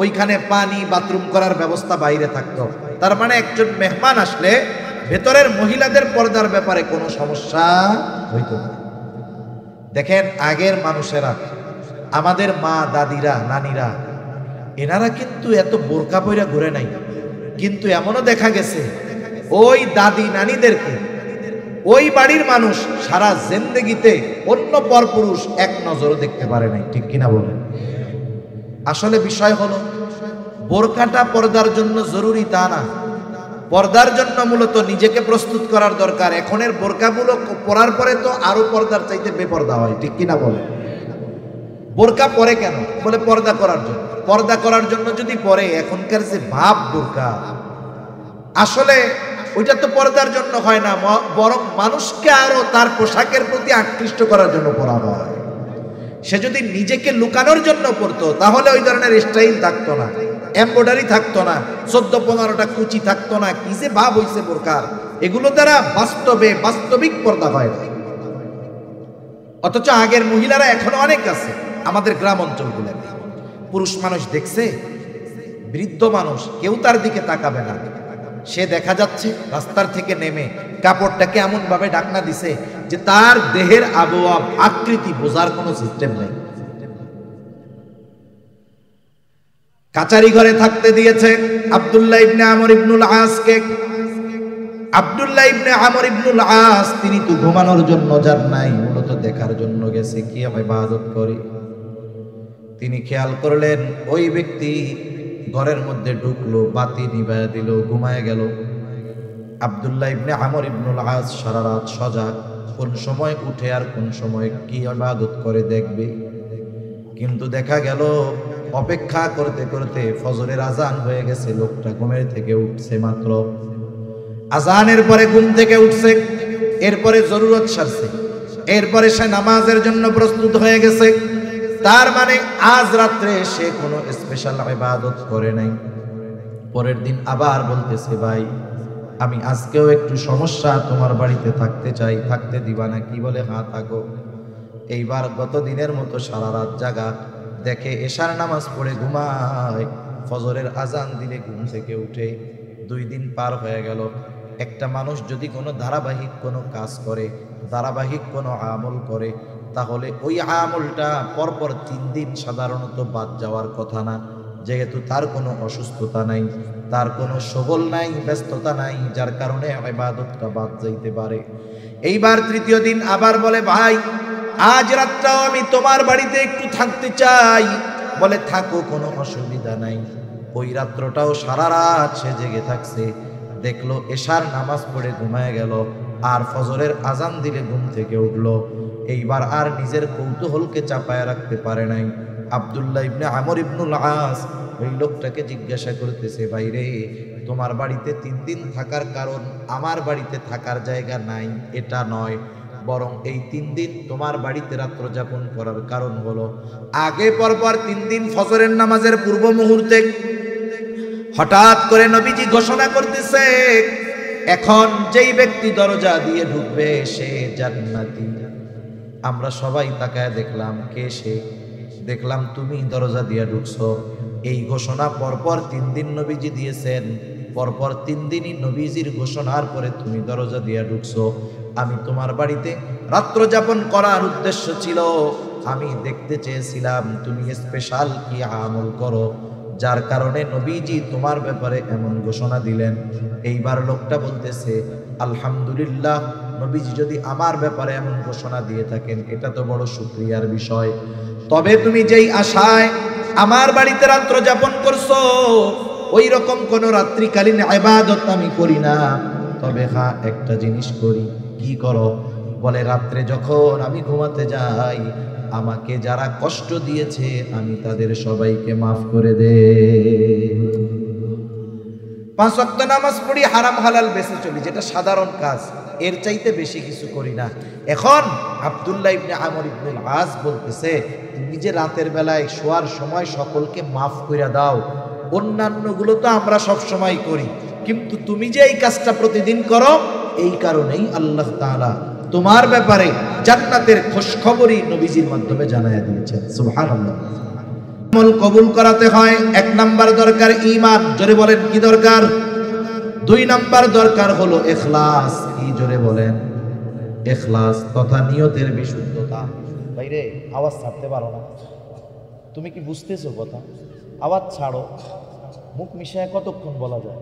ওইখানে পানি বাথরুম করার ব্যবস্থা বাইরে থাকতো। তার মানে একজন মেহমান আসলে ভেতরের মহিলাদের পর্দার ব্যাপারে কোনো সমস্যা হইতো না। দেখেন আগের মানুষেরা, আমাদের মা দাদিরা নানিরা, এনারা কিন্তু এত বোরকা পইরা ঘুরে নাই। কিন্তু এমনও দেখা গেছে ওই দাদি নানিদেরকে ওই বাড়ির মানুষ সারা জিন্দেগিতে অন্য পরপুরুষ এক নজরও দেখতে পারে নাই। ঠিক কিনা বলেন? আসলে বিষয় হলো বোরকাটা পর্দার জন্য জরুরি তা না, পর্দার জন্য মূলত নিজেকে প্রস্তুত করার দরকার। এখনের বোরকাগুলো পরার পরে তো আরো পর্দার চাইতে বেপর্দা হয়। ঠিক কিনা বলেন? বোরকা পরে কেন? বলে পর্দা করার জন্য। পর্দা করার জন্য যদি পরে, এখনকার যে ভাব বোরকা, আসলে ওইটা তো পর্দার জন্য হয় না, বরং মানুষকে আরো তার পোশাকের প্রতি আকৃষ্ট করার জন্য পরা হয়। সে যদি নিজেকে লুকানোর জন্য পরতো তাহলে ওই ধরনের স্টাইল থাকতো না, এমব্রয়ডারি থাকতো না, 14-15টা কুচি থাকতো না। কি যে ভাব হইছে বোরকার, এগুলো দ্বারা বাস্তবিক পর্দা হয় না। অথচ আগের মহিলারা এখনো অনেক আছে আমাদের গ্রাম অঞ্চলগুলোতে। পুরুষ মানুষ দেখছে, বৃদ্ধ মানুষ, কেউ তার দিকে তাকাবে না। সে দেখা যাচ্ছে রাস্তার থেকে নেমে কাপড়টাকে এমন ভাবে ঢাকনা দিছে যে তার দেহের আবহাওয়া আকৃতি বোঝার কোনো সিস্টেম নেই। কাচারি ঘরে থাকতে দিয়েছে আব্দুল্লাহ ইবনে আমর ইবনুল আসকে। আব্দুল্লাহ ইবনে আমর ইবনুল আস তিনি তো ঘুমানোর জন্য যান নাই, মূলত দেখার জন্য গেছে কি ইবাদত করে। তিনি খেয়াল করলেন ওই ব্যক্তি ঘরের মধ্যে ঢুকলো, বাতি নিভায়া দিল, ঘুমায় গেল। আব্দুল্লাহ ইবনে আমর ইবনুল আস সারা রাত সজাগ, কোন সময় উঠে আর কোন সময় কি ইবাদত করে দেখবে। কিন্তু দেখা গেল অপেক্ষা করতে করতে ফজরের আজান হয়ে গেছে, লোকটা ঘুমের থেকে উঠছে মাত্র। আজানের পরে ঘুম থেকে উঠছে, এরপরে জরুরত সারছে, এরপরে সে নামাজের জন্য প্রস্তুত হয়ে গেছে। তার মানে আজ রাত্রে সে কোনো স্পেশাল ইবাদত করে নাই। পরের দিন আবার বলতেছে, ভাই আমি আজকেও একটু সমস্যা, তোমার বাড়িতে থাকতে চাই, থাকতে দিবা না? কি বলে হ্যাঁ থাকো। এইবার গত দিনের মতো সারা রাত জাগা, দেখে এশার নামাজ পড়ে ঘুমায়, ফজরের আজান দিলে ঘুম থেকে উঠে। 2 দিন পার হয়ে গেল। একটা মানুষ যদি কোনো ধারাবাহিক কোনো কাজ করে, ধারাবাহিক কোনো আমল করে, তাহলে ওই আমলটা পরপর 3 দিন সাধারণত বাদ যাওয়ার কথা না, যেহেতু তার কোনো অসুস্থতা নাই, তার কোনো সবল নাই, ব্যস্ততা নাই, যার কারণে ইবাদতটা বাদ যাইতে পারে। এইবার 3য় দিন আবার বলে, ভাই আজ রাতটাও আমি তোমার বাড়িতে একটু থাকতে চাই। বলে থাকো, কোনো অসুবিধা নাই। ওই রাত্রটাও সারা রাত সে জেগে থাকছে। দেখলো এশার নামাজ পড়ে ঘুমায় গেল, আর ফজরের আজান দিলে ঘুম থেকে উঠলো। এইবার আর নিজের কৌতূহলকে চাপায় রাখতে পারে নাই। আব্দুল্লাহ ইবনে আমর ইবনুল আস ওই লোকটাকে জিজ্ঞাসা করতেছে, ভাইরে তোমার বাড়িতে 3 দিন থাকার কারণ আমার বাড়িতে থাকার জায়গা নাই এটা নয়, বরং এই 3 দিন তোমার বাড়িতে রাত্র যাপন করার কারণ হলো আগে পরপর 3 দিন ফজরের নামাজের পূর্ব মুহূর্তে হঠাৎ করে নবীজি ঘোষণা করতেছে, এখন যেই ব্যক্তি দরজা দিয়ে ঢুকবে সে জান্নাতি। আমরা সবাই তাকায় দেখলাম, কে সে? দেখলাম তুমি দরজা দিয়ে ঢুকছো। এই ঘোষণা পরপর 3 দিন নবীজি দিয়েছেন, পরপর 3 দিনই নবীজির ঘোষণার পরে তুমি দরজা দিয়ে ঢুকছো। আমি তোমার বাড়িতে রাত্র যাপন করার উদ্দেশ্য ছিল, আমি দেখতে চেয়েছিলাম তুমি স্পেশাল কি আমল করো, যার কারণে নবীজি তোমার ব্যাপারে এমন ঘোষণা দিলেন। এইবার লোকটা বলতেছে, আলহামদুলিল্লাহ, নবীজি যদি আমার ব্যাপারে এমন ঘোষণা দিয়ে থাকেন এটা তো বড় শুকরিয়ার বিষয়। তবে তুমি যেই আশায় আমার বাড়িতে রাত্র যাপন করছো, ওই রকম কোন রাত্রিকালীন ইবাদত আমি করি না। তবে হ্যাঁ, একটা জিনিস করি। কি করো? বলে রাত্রে যখন আমি ঘুমাতে যাই, আমাকে যারা কষ্ট দিয়েছে আমি তাদের সবাইকে মাফ করে দে। 5 ওয়াক্ত নামাজ পড়ি, হারাম হালাল বেঁচে চলি, যেটা সাধারণ কাজ, এর চাইতে বেশি কিছু করি না। এখন আব্দুল্লাহ ইবনে আমর ইবনুল আস বলতেছে, তুমি যে রাতের বেলায় শোয়ার সময় সকলকে মাফ করে দাও, অন্যান্যগুলো তো আমরা সব সময় করি, কিন্তু তুমি যে এই কাজটা প্রতিদিন করো, এই কারণেই আল্লাহ তাআলা তোমার ব্যাপারে জান্নাতের খোঁজখবরই নবীজির মাধ্যমে জানায়া দিয়েছেন। সুবহানাল্লাহ। আমল কবুল করাতে হয় 1 নাম্বার দরকার ঈমান। জোরে বলেন কি দরকার? 2 নাম্বার দরকার হলো ইখলাস। কি জোরে বলেন? ইখলাস তথা নিয়তের বিশুদ্ধতা। ভাইরে আওয়াজ ছাড়তে পারো না? তুমি কি বুঝতেছো কথা? আওয়াজ ছাড়ো, মুখ মিশায় কতক্ষণ বলা যায়?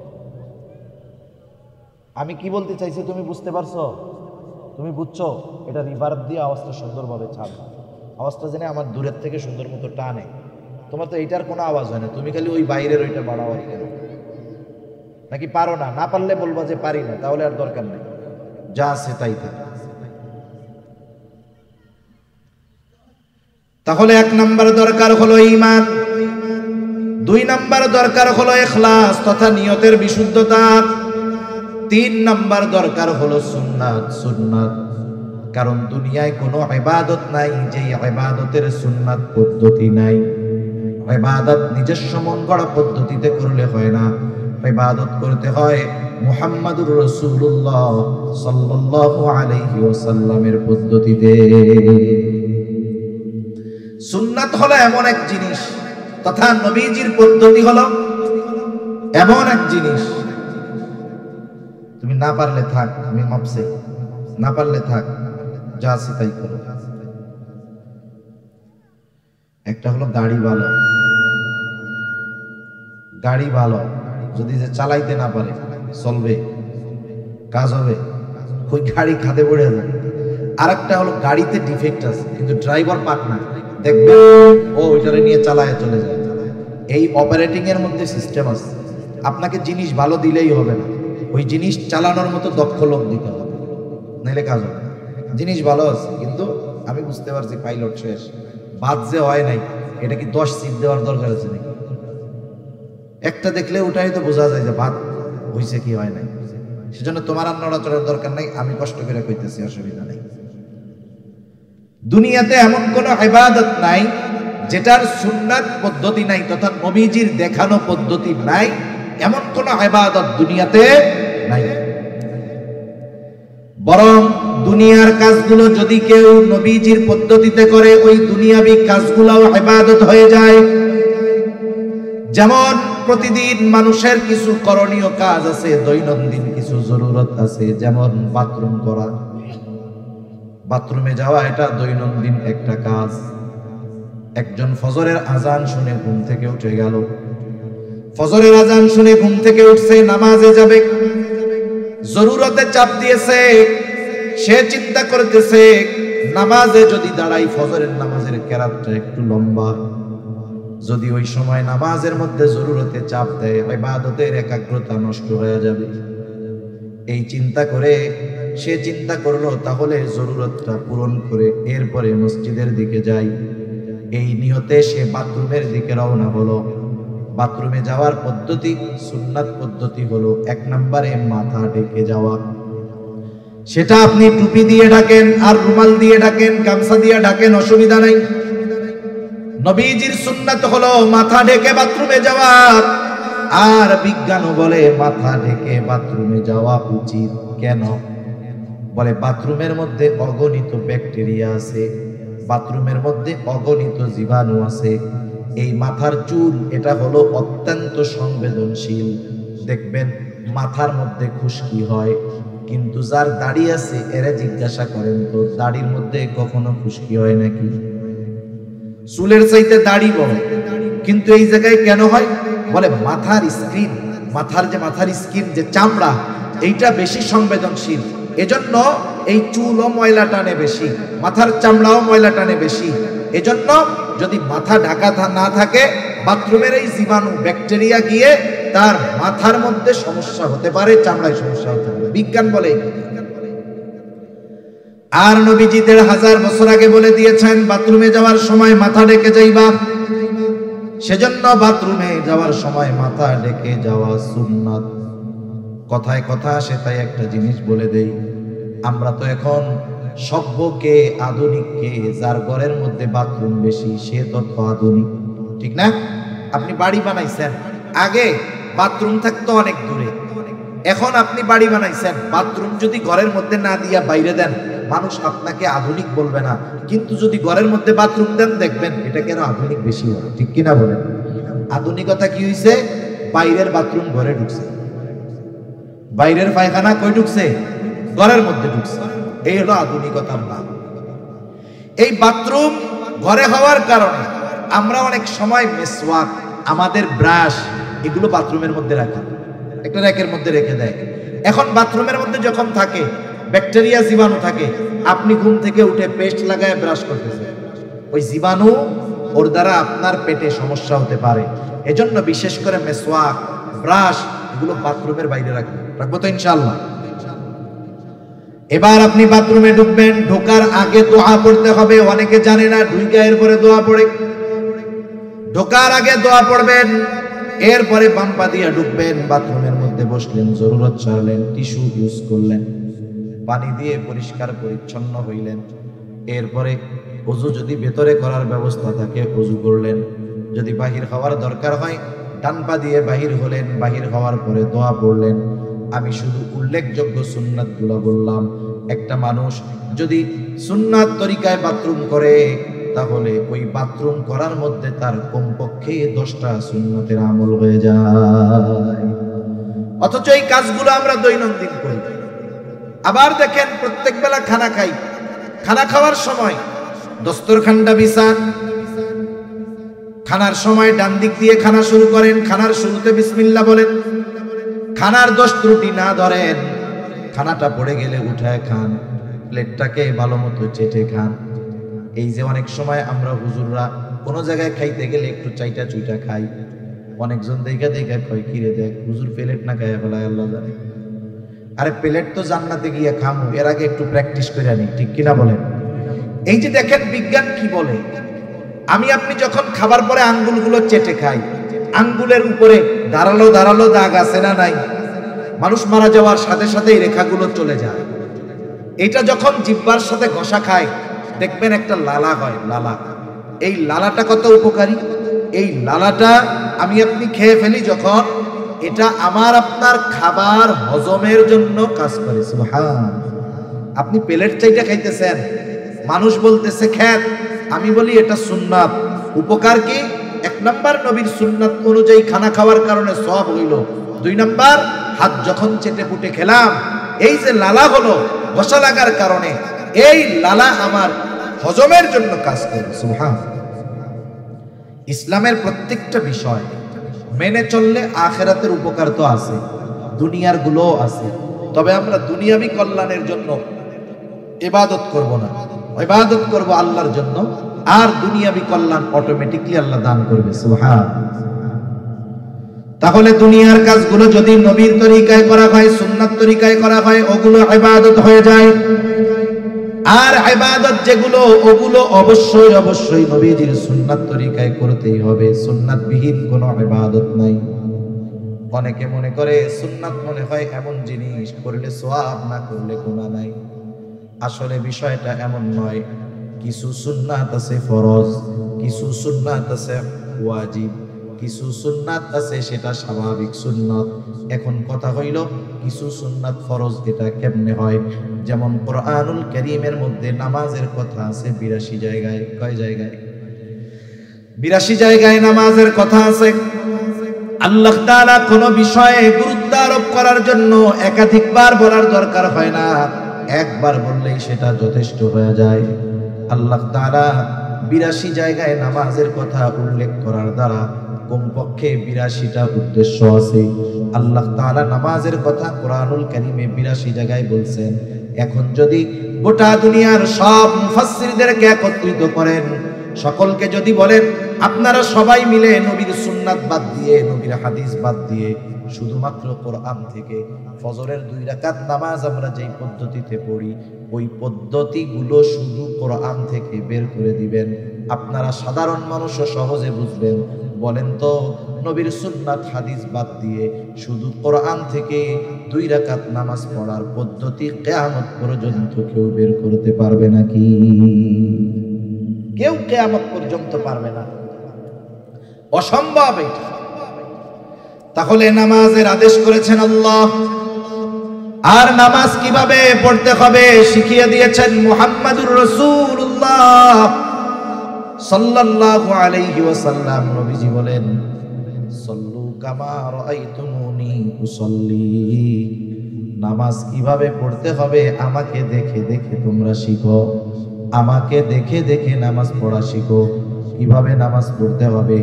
আমি কি বলতে চাইছি তুমি বুঝতে পারছো? তুমি বুঝছো? এটা রিভার্ব দিয়ে আওয়াজটা সুন্দরভাবে ছাড়ো, আওয়াজটা যেন আমার দূরের থেকে সুন্দর মতো টানে। তোমার তো এইটার কোনো আওয়াজ হয় না, তুমি খালি ওই বাইরের ওইটা বাড়াও আর কেন? নাকি পারো না? না পারলে বলবা যে পারি না, তাহলে আর দরকার নেই, যা আছে তাই থাকে। তাহলে 1 নাম্বার দরকার হলো ঈমান, 2 নাম্বার দরকার হলো ইখলাস তথা নিয়তের বিশুদ্ধতা, 3 নাম্বার দরকার হলো সুন্নাত। সুন্নাত, কারণ দুনিয়ায় কোনো ইবাদত নাই যে ইবাদতের সুন্নাত পদ্ধতি নাই। ইবাদত নিজস্ব মন গড়া পদ্ধতিতে করলে হয় না, ইবাদত করতে হয় মুহাম্মাদুর রাসূলুল্লাহ সাল্লাল্লাহু আলাইহি ওয়াসাল্লামের পদ্ধতিতে। সুন্নাত হলো এমন এক জিনিস, তথা নবীজির পদ্ধতি হলো এমন এক জিনিস, তুমি না পারলে থাক, আমি মাপছে, না পারলে থাক, যা আছে তাই করো। একটা হলো গাড়ি ভালো, গাড়ি ভালো, যদি যে চালাইতে না পারে চলবে, কাজ হবে, ওই গাড়ি খাদে পড়ে যাবে। আর একটা হলো গাড়িতে ডিফেক্ট আছে কিন্তু ড্রাইভার পাক না, দেখবে ও ওইটারে নিয়ে চালায় চলে যায়। এই অপারেটিং এর মধ্যে সিস্টেম আছে, আপনাকে জিনিস ভালো দিলেই হবে না, ওই জিনিস চালানোর মতো দক্ষ লোক দিতে হবে, নাইলে কাজ হবে না। জিনিস ভালো আছে কিন্তু আমি বুঝতে পারছি পাইলট শেষ, বাদ যে হয় নাই, এটা কি 10 সিট দেওয়ার দরকার আছে নাকি? একটা দেখলে ওটাই তো বোঝা যায় যে বাদ হয়েছে কি হয় নাই। সেজন্য তোমার আর নড়াচড়ার দরকার নাই, আমি কষ্ট করে কইতেছি, অসুবিধা নেই। দুনিয়াতে এমন কোন ইবাদত নাই যেটার সুন্নাত পদ্ধতি নাই, তথা নবীজির দেখানো পদ্ধতি নাই, এমন কোন ইবাদত দুনিয়াতে নাই। বরং দুনিয়ার কাজগুলো যদি কেউ নবীজির পদ্ধতিতে করে ওই দুনিয়াবি কাজগুলোও ইবাদত হয়ে যায়। যেমন প্রতিদিন মানুষের কিছু করণীয় কাজ আছে, দৈনন্দিন কিছু জরুরত আছে, যেমন বাথরুম করা, বাথরুমে যাওয়া, এটা দৈনন্দিন একটা কাজ। একজন ফজরের আজান শুনে ঘুম থেকে উঠে গেল, ফজরের আজান শুনে ঘুম থেকে উঠছে, নামাজে যাবে, জরুরতে চাপ দিয়েছে, সে চিন্তা করতেছে নামাজে যদি দাঁড়াই, ফজরের নামাজের কেরাতটা একটু লম্বা, যদি ওই সময় নামাজের মধ্যে জরুরতে চাপ দেয়, ইবাদতের একাগ্রতা নষ্ট হয়ে যাবে। এই চিন্তা করে সে চিন্তা করলো তাহলে জরুরতটা পূরণ করে এরপরে মসজিদের দিকে যাই। এই নিয়তে সে বাথরুমের দিকে রওনা হলো। বাথরুমে যাওয়ার পদ্ধতি, সুন্নাত পদ্ধতি হলো 1 নম্বরে মাথা ঢেকে যাওয়া। সেটা আপনি টুপি দিয়ে ঢাকেন, আর রুমাল দিয়ে ঢাকেন, গামছা দিয়ে ঢাকেন, অসুবিধা নাই। নবীজির সুন্নাত হলো মাথা ঢেকে বাথরুমে যাওয়া। আর বিজ্ঞানও বলে মাথা ঢেকে বাথরুমে যাওয়া উচিত। কেন? বলে বাথরুমের মধ্যে অগণিত ব্যাকটেরিয়া আছে, বাথরুমের মধ্যে অগণিত জীবাণু আছে। এই মাথার চুল এটা হলো অত্যন্ত সংবেদনশীল। দেখবেন মাথার মধ্যে খুশকি হয়, কিন্তু যার দাড়ি আছে এরা জিজ্ঞাসা করেন তো দাড়ির মধ্যে কখনো খুশকি হয় নাকি? চুলের চাইতে দাড়ি বড়, কিন্তু এই জায়গায় কেন হয়? বলে মাথার স্কিন, মাথার স্কিন যে চামড়া, এইটা বেশি সংবেদনশীল। এজন্য এই চুলও ময়লা টানে বেশি, মাথার চামড়াও ময়লা টানে বেশি। এজন্য যদি মাথা ঢাকা না থাকে, বাথরুমের এই জীবাণু ব্যাকটেরিয়া গিয়ে তার মাথার মধ্যে সমস্যা হতে পারে, চামড়ায় সমস্যা হতে পারে। বিজ্ঞান বলে। আর নবীজি 1500 বছর আগে বলে দিয়েছেন বাথরুমে যাওয়ার সময় মাথা ঢেকে যাইবা। সেজন্য বাথরুমে যাওয়ার সময় মাথা ঢেকে যাওয়া সুন্নাত। কথায় কথা আসে তাই একটা জিনিস বলে দেই, আমরা তো এখন সভ্যকে আধুনিককে, যার ঘরের মধ্যে বাথরুম বেশি সে তত আধুনিক, ঠিক না? আপনি বাড়ি বানাইছেন, আগে বাথরুম থাকতো অনেক দূরে, এখন আপনি বাড়ি বানাইছেন, বাথরুম যদি ঘরের মধ্যে না দিয়া বাইরে দেন, মানুষ আপনাকে আধুনিক বলবে না। কিন্তু যদি ঘরের মধ্যে বাথরুম দেন, দেখবেন এটা কেন আধুনিক বেশি হয়, ঠিক কিনা বলেন? আধুনিকতা কি হইছে? বাইরের বাথরুম ঘরে ঢুকছে, বাইরের পায়খানা কই ঢুকছে? ঘরের মধ্যে ঢুকছে। এই হলো আধুনিকতার নাম। এই বাথরুম ঘরে হওয়ার কারণে আমরা অনেক সময় মেসওয়াক, আমাদের ব্রাশ, এগুলো বাথরুমের মধ্যে রাখি, একটা র্যাকের মধ্যে রেখে দেয়। এখন বাথরুমের মধ্যে যখন থাকে ব্যাকটেরিয়া, জীবাণু থাকে, আপনি ঘুম থেকে উঠে পেস্ট লাগায় ব্রাশ করতেছেন, ওই জীবাণু ওর দ্বারা আপনার পেটে সমস্যা হতে পারে। এজন্য বিশেষ করে মেসওয়াক, ব্রাশ, এগুলো বাথরুমের বাইরে রাখবো তো ইনশাআল্লাহ। এবার আপনি বাথরুমে ঢুকবেন, ঢোকার আগে দোয়া পড়তে হবে। অনেকে জানে না, ঢুকে এরপরে দোয়া পড়ে। ঢোকার আগে দোয়া পড়বেন, এরপরে বাম পা দিয়ে ঢুকবেন, বাথরুমের মধ্যে বসলেন, জরুরত সারলেন, টিস্যু ইউজ করলেন, পানি দিয়ে পরিষ্কার পরিচ্ছন্ন হইলেন। এরপরে ওযু যদি ভেতরে করার ব্যবস্থা থাকে ওযু করলেন, যদি বাহির হওয়ার দরকার হয় ডান পা দিয়ে বাহির হলেন, বাহির হওয়ার পরে দোয়া পড়লেন। আমি শুধু উল্লেখযোগ্য সুন্নাতগুলো বললাম। একটা মানুষ যদি সুন্নাত তরিকায় বাথরুম করে, তাহলে ওই বাথরুম করার মধ্যে তার কমপক্ষে 10টা সুন্নাতের আমল হয়ে যায়। অথচ এই কাজগুলো আমরা দৈনন্দিন করি। আবার দেখেন, প্রত্যেক বেলা খানা খাই, খানা খাওয়ার সময় দস্তরখানটা বিছান, খানার সময় ডান দিক দিয়ে খানা শুরু করেন, খানার শুরুতে বিসমিল্লাহ বলেন, খানার দোষ ত্রুটি না ধরেন, খানাটা পড়ে গেলে উঠায় খান, প্লেটটাকে ভালো মতো চেটে খান। এই যে অনেক সময় আমরা হুজুররা কোনো জায়গায় খাইতে গেলে একটু চাইটা চুইটা খাই, অনেকজন দেখা কয় কি রে দেখ হুজুর প্লেট না খাইয়া ফেলায়, আল্লাহ জানে। আরে প্লেট তো জান্নাতে গিয়ে খামু, এর আগে একটু প্র্যাকটিস করে আনি, ঠিক কিনা বলেন? এই যে দেখেন বিজ্ঞান কি বলে, আমি আপনি যখন খাবার পরে আঙ্গুলগুলো চেটে খাই, আঙ্গুলের উপরে ধারালো ধারালো দাগ আছে না নাই? মানুষ মারা যাওয়ার সাথে সাথে এই রেখাগুলো চলে যায়। এটা যখন জিহ্বার সাথে ঘষা খায়, দেখবেন একটা লালা হয়, লালা। এই লালাটা কত উপকারী! এই লালাটা আমি আপনি খেয়ে ফেলি যখন, এটা আমার আপনার খাবার হজমের জন্য কাজ করে। সুবহান। আপনি প্লেট চাইটা খাইতেছেন, মানুষ বলতেছে খ্যাত, আমি বলি এটা সুন্নাত। উপকার কি? 1 নাম্বার নবীর সুন্নাত অনুযায়ী খানা খাওয়ার কারণে সওয়াব হইল। 2 নাম্বার হাত যখন চেটে পুটে খেলাম, এই যে লালা হলো বসা লাগার কারণে, এই লালা আমার হজমের জন্য কাজ করে। সুবহানাল্লাহ। ইসলামের প্রত্যেকটা বিষয় মেনে চললে আখিরাতের উপকার তো আছে, দুনিয়ার গুলোও আছে। তবে আমরা দুনিয়াবি কল্যাণের জন্য ইবাদত করব না, ইবাদত করব আল্লাহর জন্য, আর দুনিয়াবি কল্যাণ অটোমেটিকলি আল্লাহ দান করবে। সুবহানাল্লাহ। তাহলে দুনিয়ার কাজগুলো যদি নবীর তরিকায় করা হয়, সুন্নাত তরিকায় করা হয়, ওগুলো ইবাদত হয়ে যায়। আর ইবাদত যেগুলো, ওগুলো অবশ্যই অবশ্যই নবীজির সুন্নাত তরিকায় করতেই হবে। সুন্নাত বিহীন কোনো ইবাদত নাই। অনেকে মনে করে সুন্নাত মনে হয় এমন জিনিস, করলে সওয়াব, না করলে গুনাহ নাই। আসলে বিষয়টা এমন নয়। কিছু সুন্নাত আছে ফরজ, কিছু সুন্নাত আছে ওয়াজিব, কিছু সুন্নাত আছে সেটা স্বাভাবিক সুন্নাত। এখন কথা হইল কিছু সুন্নাত ফরজ, এটা কেমনে হয়? যেমন কোরআনুল কারীমের মধ্যে নামাজের কথা আছে 82 জায়গায়। কয় জায়গায়? 82 জায়গায় নামাজের কথা আছে। আল্লাহ তাআলা কোন বিষয়ে গুরুত্ব আরোপ করার জন্য একাধিকবার বলার দরকার হয় না, একবার বললেই সেটা যথেষ্ট হয়ে যায়। আল্লাহ তাআলা 82 জায়গায় নামাজের কথা উল্লেখ করার দ্বারা কমপক্ষে 82টা উদ্দেশ্য আছে। আল্লাহ তাআলা নামাজের কথা কোরআনুল কারীমে 82 জায়গায় বলছেন। এখন যদি গোটা দুনিয়ার সব মুফাসসিরদেরকে একত্রিত করেন, সকলকে যদি বলেন আপনারা সবাই মিলে নবীর সুন্নাত বাদ দিয়ে, নবীর হাদিস বাদ দিয়ে, শুধুমাত্র কোরআন থেকে ফজরের 2 রাকাত নামাজ আমরা যেই পদ্ধতিতে পড়ি, ওই পদ্ধতিগুলো শুধু কোরআন থেকে বের করে দিবেন, আপনারা সাধারণ মানুষও সহজে বুঝবেন। বলেন তো, নবীর সুন্নাত হাদিস বাদ দিয়ে শুধু কোরআন থেকে 2 রাকাত নামাজ পড়ার পদ্ধতি কিয়ামত পর্যন্ত কেউ বের করতে পারবে নাকি? কেউ কিয়ামত পর্যন্ত পারবে না, অসম্ভব এটা। তাহলে নামাজের আদেশ করেছেন আল্লাহ, আর নামাজ কিভাবে পড়তে হবে শিখিয়ে দিয়েছেন মুহাম্মাদুর রাসূলুল্লাহ সাল্লাল্লাহু আলাইহি ওয়াসাল্লাম। নবীজি বলেন, সল্লু কামা রাআইতুমুনি উসাল্লি। নামাজ কিভাবে পড়তে হবে আমাকে দেখে দেখে তোমরা শিখো, আমাকে দেখে দেখে নামাজ পড়া শিখো। কিভাবে নামাজ পড়তে হবে,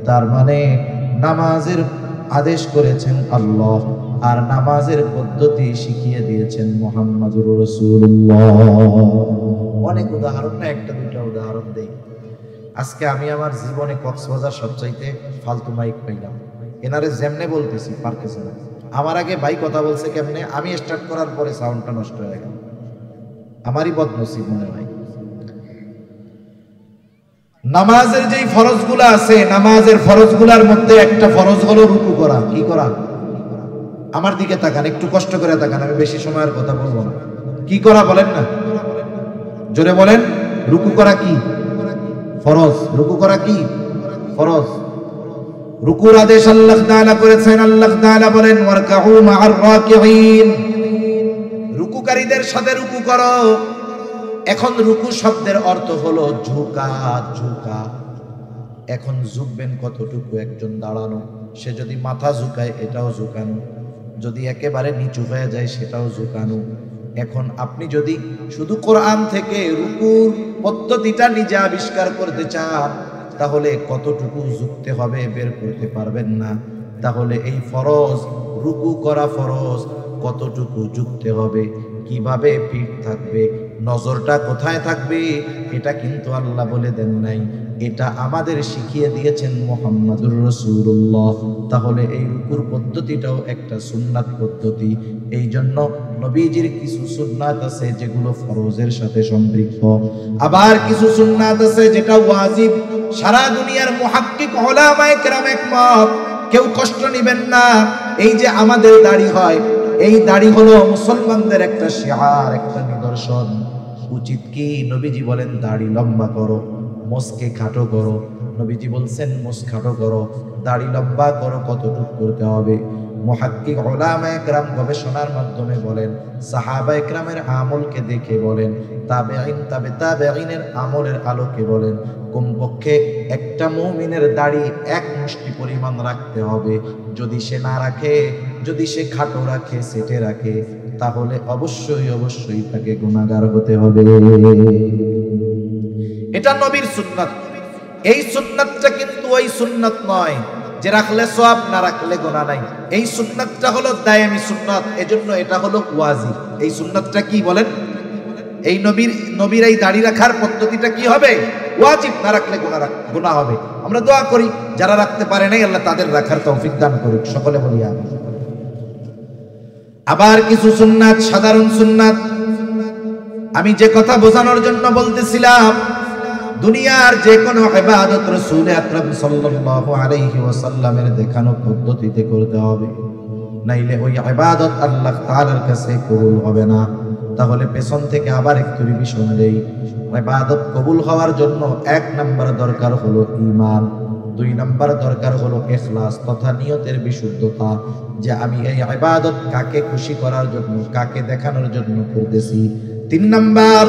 তার মানে নামাজের আদেশ করেছেন আল্লাহ, আর নামাজের পদ্ধতি শিখিয়ে দিয়েছেন মুহাম্মাদুর রাসূলুল্লাহ। অনেক উদাহরণ না, একটা দুইটা উদাহরণ দেই। আজকে আমি আমার জীবনে কক্সবাজার সবচাইতে ফালতু মাইক পাইলাম। এনারে যেমনে বলতেছি পারতেছে না। আমার আগে ভাই কথা বলছে কেমনে, আমি স্টার্ট করার পরে সাউন্ডটা নষ্ট হয়ে গেল। আমারই বদনসিব মনে হয়। নামাজের যেই ফরজগুলো আছে, নামাজের ফরজগুলোর মধ্যে একটা ফরজ হলো রুকু করা। কি করা? আমার দিকে তাকান, একটু কষ্ট করে তাকান, আমি বেশি সময়ের কথা বলবো না। কি করা বলেন না, জোরে বলেন। রুকু করা কি? ফরজ। রুকু করা কি? ফরজ। রুকুর আদেশ আল্লাহ তাআলা করেছেন। আল্লাহ তাআলা বলেন, ওয়ারকাউ মা'আর রাকিঈন। রুকুকারীদের সাথে রুকু করো। এখন রুকু শব্দের অর্থ হলো ঝুঁকা, ঝুঁকা। এখন ঝুঁকবেন কতটুকু? একজন দাঁড়ানো, সে যদি মাথা ঝুঁকায় এটাও ঝুঁকানো, যদি একেবারে নিচু হয়ে যায় সেটাও ঝুঁকানো। এখন আপনি যদি শুধু কোরআন থেকে রুকুর পদ্ধতিটা নিজে আবিষ্কার করতে চান, তাহলে কতটুকু ঝুঁকতে হবে বের করতে পারবেন না। তাহলে এই ফরজ, রুকু করা ফরজ, কতটুকু ঝুঁকতে হবে, কিভাবে পিঠ থাকবে, নজরটা কোথায় থাকবে, এটা কিন্তু আল্লাহ বলে দেন নাই, এটা আমাদের শিখিয়ে দিয়েছেন মুহাম্মাদুর রাসূলুল্লাহ। তাহলে এই রুকুর পদ্ধতিটাও একটা সুন্নাত পদ্ধতি। এই জন্য নবীজির কিছু সুন্নাত আছে যেগুলো ফরজের সাথে সম্পৃক্ত, আবার কিছু সুন্নাত আছে যেটা ওয়াজিব। সারা দুনিয়ার মুহাক্কিক উলামায়ে কেরাম একমত, কেউ কষ্ট নেবেন না। এই যে আমাদের দাড়ি হয়, এই দাড়ি হলো মুসলমানদের একটা শিআর, একটা নিদর্শন। উচিত কি? নবীজি বলেন দাড়ি লম্বা করো, মোসকে খাটো করো। নবীজি বলছেন মোস খাটো করো, দাড়ি লম্বা করো। কতটুকু করতে হবে? মুহাক্কিক উলামায়ে কেরাম গবেষণার মাধ্যমে বলেন, সাহাবায়ে কেরামের আমলকে দেখে বলেন, তাবেঈন তাবে তাবেঈনের আমলের আলোকে বলেন, কমপক্ষে একটা মুমিনের দাড়ি এক মুষ্টি পরিমাণ রাখতে হবে। যদি সে না রাখে, যদি সে খাটো রাখে, সেটে রাখে, তাহলে অবশ্যই তাকে গুনাহগার হতে হবে। এটা নবীর সুন্নাত। এই সুন্নাতটা কিন্তু ওই সুন্নাত নয় যে রাখলে সওয়াব, না রাখলে গুনাহ নাই। এই সুন্নাতটা হলো দায়েমি সুন্নাত, এজন্য এটা হলো ওয়াজিব। এই সুন্নাতটা কি বলেন? এই নবীর এই দাড়ি রাখার পদ্ধতিটা কি হবে? ওয়াজিব, না রাখলে গুনাহ হবে। আমরা দোয়া করি যারা রাখতে পারে নাই আল্লাহ তাদের রাখার তৌফিক দান করুক, সকলে বলি আমিন। আবার কিছু সুন্নাত, সাধারণ সুন্নাত, আমি যে কথা বোঝানোর জন্য বলতেছিলাম, দুনিয়ার যে কোনো ইবাদত রাসূল আকরাম সাল্লাল্লাহু আলাইহি ওয়াসাল্লামের দেখানো পদ্ধতিতে করতে হবে, নাইলে ওই ইবাদত আল্লাহ তাআলার কাছে কবুল হবে না। তাহলে পেছন থেকে আবার একটু রিভিশন দেই। ইবাদত কবুল হওয়ার জন্য 1 নাম্বার দরকার হলো ঈমান, 2 নাম্বার দরকার হলো ইখলাস তথা নিয়তের বিশুদ্ধতা, যে আমি এই ইবাদত কাকে খুশি করার জন্য, কাকে দেখানোর জন্য করতেছি। 3 নাম্বার,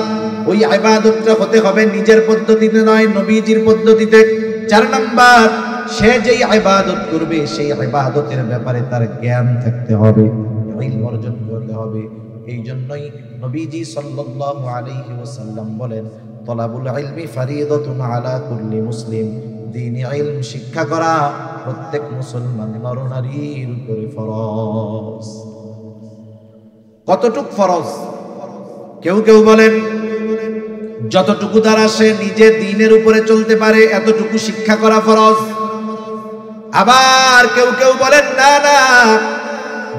ওই ইবাদতটা হতে হবে নিজের পদ্ধতিতে নয়, নবীজির পদ্ধতিতে। 4 নাম্বার, সে যেই ইবাদত করবে সেই ইবাদতের ব্যাপারে তার জ্ঞান থাকতে হবে, ইলম অর্জন করতে হবে। এই জন্যই নবীজি সাল্লাল্লাহু আলাইহি ওয়াসাল্লাম বলেন, তলাবুল ইলমি ফারিদাতুন আলা কুল্লি মুসলিম। দ্বীনি ইলম শিক্ষা করা প্রত্যেক মুসলমান নরনারীর উপরে ফরজ। কতটুক ফরজ? কেউ বলেন যতটুকু দ্বারা সে নিজে দ্বীনের উপরে চলতে পারে এতটুকু শিক্ষা করা ফরজ। আবার কেউ বলেন না,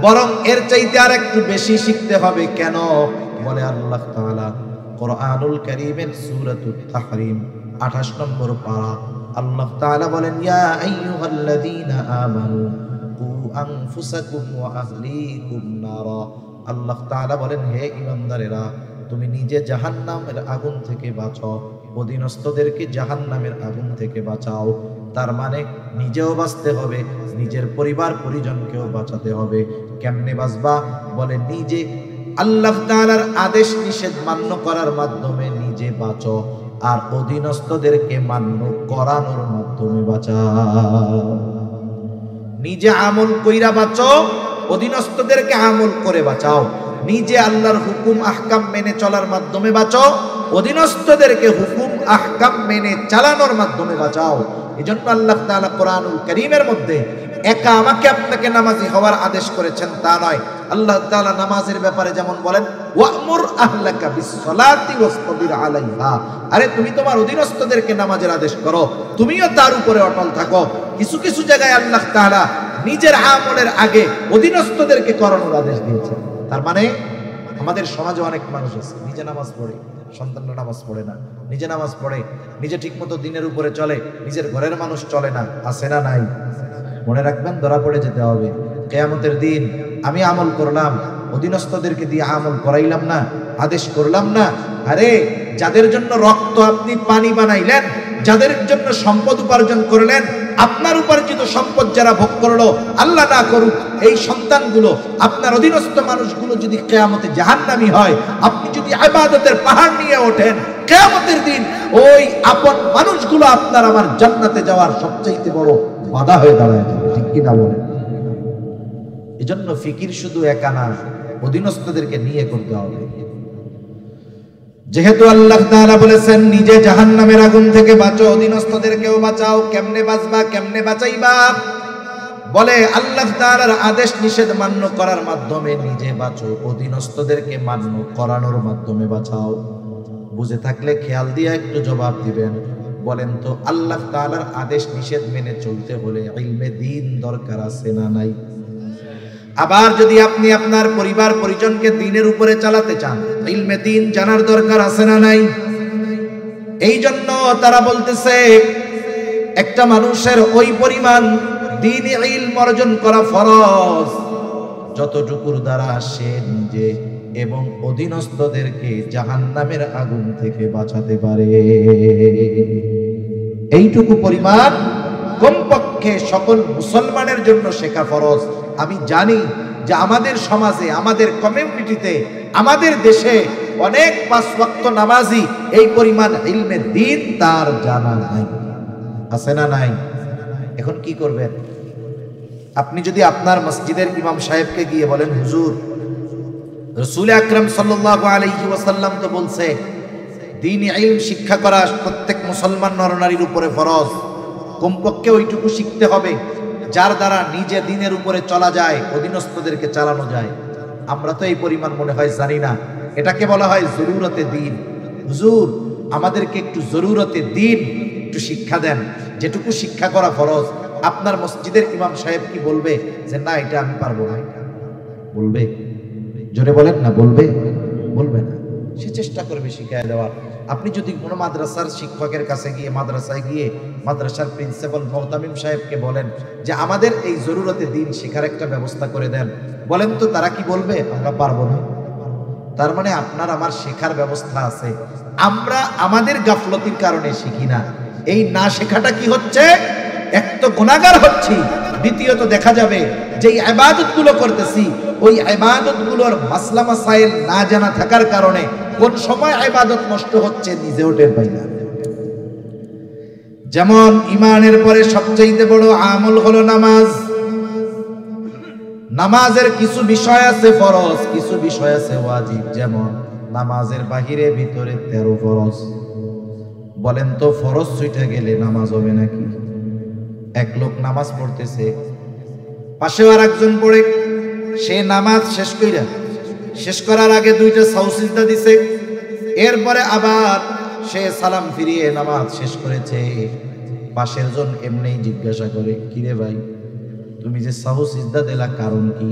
বরং এর চাইতে আর একটু বেশি শিখতে হবে। কেন? বলে আল্লাহ তাআলা কোরআনুল কারীমের সূরাতুত তাহরীম 28 নম্বর পারা, আল্লাহ তাআলা বলেন, ইয়া আইয়ুহাল্লাযীনা আমানু কু আনফুসাকুম ওয়া আহলিকুম নারা। আল্লাহ তাআলা বলেন, হে ঈমানদারেরা, তুমি নিজে জাহান্নামের আগুন থেকে বাঁচাও, অধীনস্থদেরকে জাহান্নামের আগুন থেকে বাঁচাও। তার মানে নিজেও বাঁচতে হবে, নিজের পরিবার পরিজনকেও বাঁচাতে হবে। কেমনে বাঁচবা? বলে নিজে আল্লাহ তাআলার আদেশ নিষেধ মান্য করার মাধ্যমে নিজে বাঁচো, আর অধীনস্থদেরকে মান্য করানোর মাধ্যমে বাঁচাও। নিজে আমল কইরা বাঁচো, অধীনস্থদেরকে আমল করে বাঁচাও। নিজে আল্লাহর হুকুম আহকাম মেনে চলার মাধ্যমে বাঁচো, অধীনস্থদেরকে হুকুম আহকাম মেনে চালানোর মাধ্যমে বাঁচাও। এজন্য আল্লাহ তাআলা কোরআনুল কারীমের মধ্যে একা আমাকে আপনাকে নামাজি হওয়ার আদেশ করেছেন তা নয়। আল্লাহ তাআলা নামাজের ব্যাপারে যেমন বলেন, ওয়া'মুর আহলাকা বিস-সালাতি ওয়াসতাবির আলাইহা। আরে তুমি তোমার অধীনস্থদেরকে নামাজের আদেশ করো, তুমিও তার উপরে অটল থাকো। কিছু জায়গায় আল্লাহ তাআলা নিজের আমলের আগে অধীনস্থদেরকে করানোর আদেশ দিয়েছেন। তার মানে আমাদের সমাজে অনেক মানুষ আছে নিজে নামাজ পড়ে, সন্তানরা নামাজ পড়ে না, নিজে নামাজ পড়ে, নিজে ঠিকমতো দিনের উপরে চলে, নিজের ঘরের মানুষ চলে না। আছে না নাই? মনে রাখবেন, ধরা পড়ে যেতে হবে কিয়ামতের দিন। আমি আমল করলাম, অধীনস্থদেরকে দিয়ে আমল করাইলাম না, আদেশ করলাম না। আরে যাদের জন্য রক্ত আপনি পানি বানাইলেন, যাদের জন্য সম্পদ উপার্জন করলেন, আপনার উপার্জিত সম্পদ যারা ভোগ করলো, আল্লাহ না করুক এই সন্তানগুলো, আপনার অধীনস্থ মানুষগুলো যদি কিয়ামতে জাহান্নামী হয়, আপনি যদি ইবাদতের পাহাড় নিয়ে ওঠেন, কিয়ামতের দিন ওই আপন মানুষগুলো আপনার আমার জান্নাতে যাওয়ার সবচেয়ে বড় বাধা হয়ে দাঁড়ায় যাবে। ঠিক কি না বলেন? এজন্য ফিকির শুধু একা না, অধীনস্থদেরকে নিয়ে করতে হবে। যেহেতু আল্লাহ তাআলা বলেছেন নিজে জাহান্নামের আগুন থেকে বাঁচো, অধীনস্থদেরকেও বাঁচাও। কেমনে বাঁচবা, কেমনে বাঁচাইবা? বলে আল্লাহ তাআলার আদেশ নিষেধ মান্য করার মাধ্যমে নিজে বাঁচো, অধীনস্থদেরকে মান্য করানোর মাধ্যমে বাঁচাও। বুঝে থাকলে খেয়াল দিয়ে একটু জবাব দিবেন। বলেন তো, আল্লাহ তাআলার আদেশ নিষেধ মেনে চলতে হলে ইলমে দ্বীন দরকার আছে না নাই? আবার যদি আপনি আপনার পরিবার পরিজনকে দ্বীনের উপরে চালাতে চান, ইলমে দ্বীন জানার দরকার আছে না নাই? এই জন্য তারা বলতেছে একটা মানুষের ওই পরিমাণ দ্বীনি ইলম অর্জন করা ফরজ যতটুকুর দ্বারা সে নিজে এবং অধীনস্থদেরকে জাহান্নামের আগুন থেকে বাঁচাতে পারে। এইটুকু পরিমাণ কমপক্ষে সকল মুসলমানের জন্য শেখা ফরজ। আমি জানি যে আমাদের সমাজে, আমাদের কমিউনিটিতে, আমাদের দেশে অনেক 5 ওয়াক্ত নামাজি এই পরিমাণ ইলমে দ্বীন তার জানা নাই। আছে না নাই? এখন কি করবেন? আপনি যদি আপনার মসজিদের ইমাম সাহেবকে গিয়ে বলেন, হুজুর, রাসূল আকরাম সাল্লাল্লাহু আলাইহি ওয়াসাল্লাম তো বলছে দ্বীন ইলম শিক্ষা করা প্রত্যেক মুসলমান নরনারীর উপরে ফরজ, কমপক্ষে ওইটুকু শিখতে হবে যার দ্বারা নিজে দ্বীনের উপরে চলা যায়, অধীনস্থদেরকে চালানো যায়। আমরা তো এই পরিমাণ মনে হয় জানি না। এটাকে বলা হয় জরুরতে দ্বীন। হুজুর, আমাদেরকে একটু জরুরতে দ্বীন একটু শিক্ষা দেন, যেটুকু শিক্ষা করা ফরজ। আপনার মসজিদের ইমাম সাহেব কি বলবে যে না এটা আমি পারবো না? বলবে? জোরে বলেন না, বলবে? বলবে না। সে চেষ্টা করবে শিখিয়ে দেওয়ার। আপনি যদি কোনো মাদ্রাসার শিক্ষকের কাছে গিয়ে, মাদ্রাসায় গিয়ে মাদ্রাসার প্রিন্সিপাল মুহতামিম সাহেবকে বলেন যে আমাদের এই জরুরতে দ্বীন শেখার একটা ব্যবস্থা করে দেন, বলেন তো তারা কি বলবে? আমরা পারবো না। তার মানে আপনার আমার শেখার ব্যবস্থা আছে, আমরা আমাদের গাফলতির কারণে শিখি না। এই না শেখাটা কি হচ্ছে? এক তো গুনাহগার হচ্ছি, দ্বিতীয়ত দেখা যাবে যে ইবাদতগুলো করতেছি ওই ইবাদতগুলোর মাসলা মাসাইল না জানা থাকার কারণে কোন সময় ইবাদত নষ্ট হচ্ছে নিজেও টের পাই না। যেমন ঈমানের পরে সবচেয়ে বড় আমল হলো নামাজ। নামাজের কিছু বিষয় আছে ফরজ, কিছু বিষয় আছে ওয়াজিব। যেমন নামাজের বাহিরে ভিতরে 13 ফরজ। বলেন তো ফরজ ছুটে গেলে নামাজ হবে নাকি? এক লোক নামাজ পড়তেছে, পাশেও আর একজন পড়ে, সে নামাজ শেষ করার আগে 2টা সাহু সিজদা দিছে, এরপরে আবার সে সালাম ফিরিয়ে নামাজ শেষ করেছে। পাশের জন এমনি জিজ্ঞাসা করে, কিরে ভাই, তুমি যে সাহু সিজদা দিলা কারণ কি?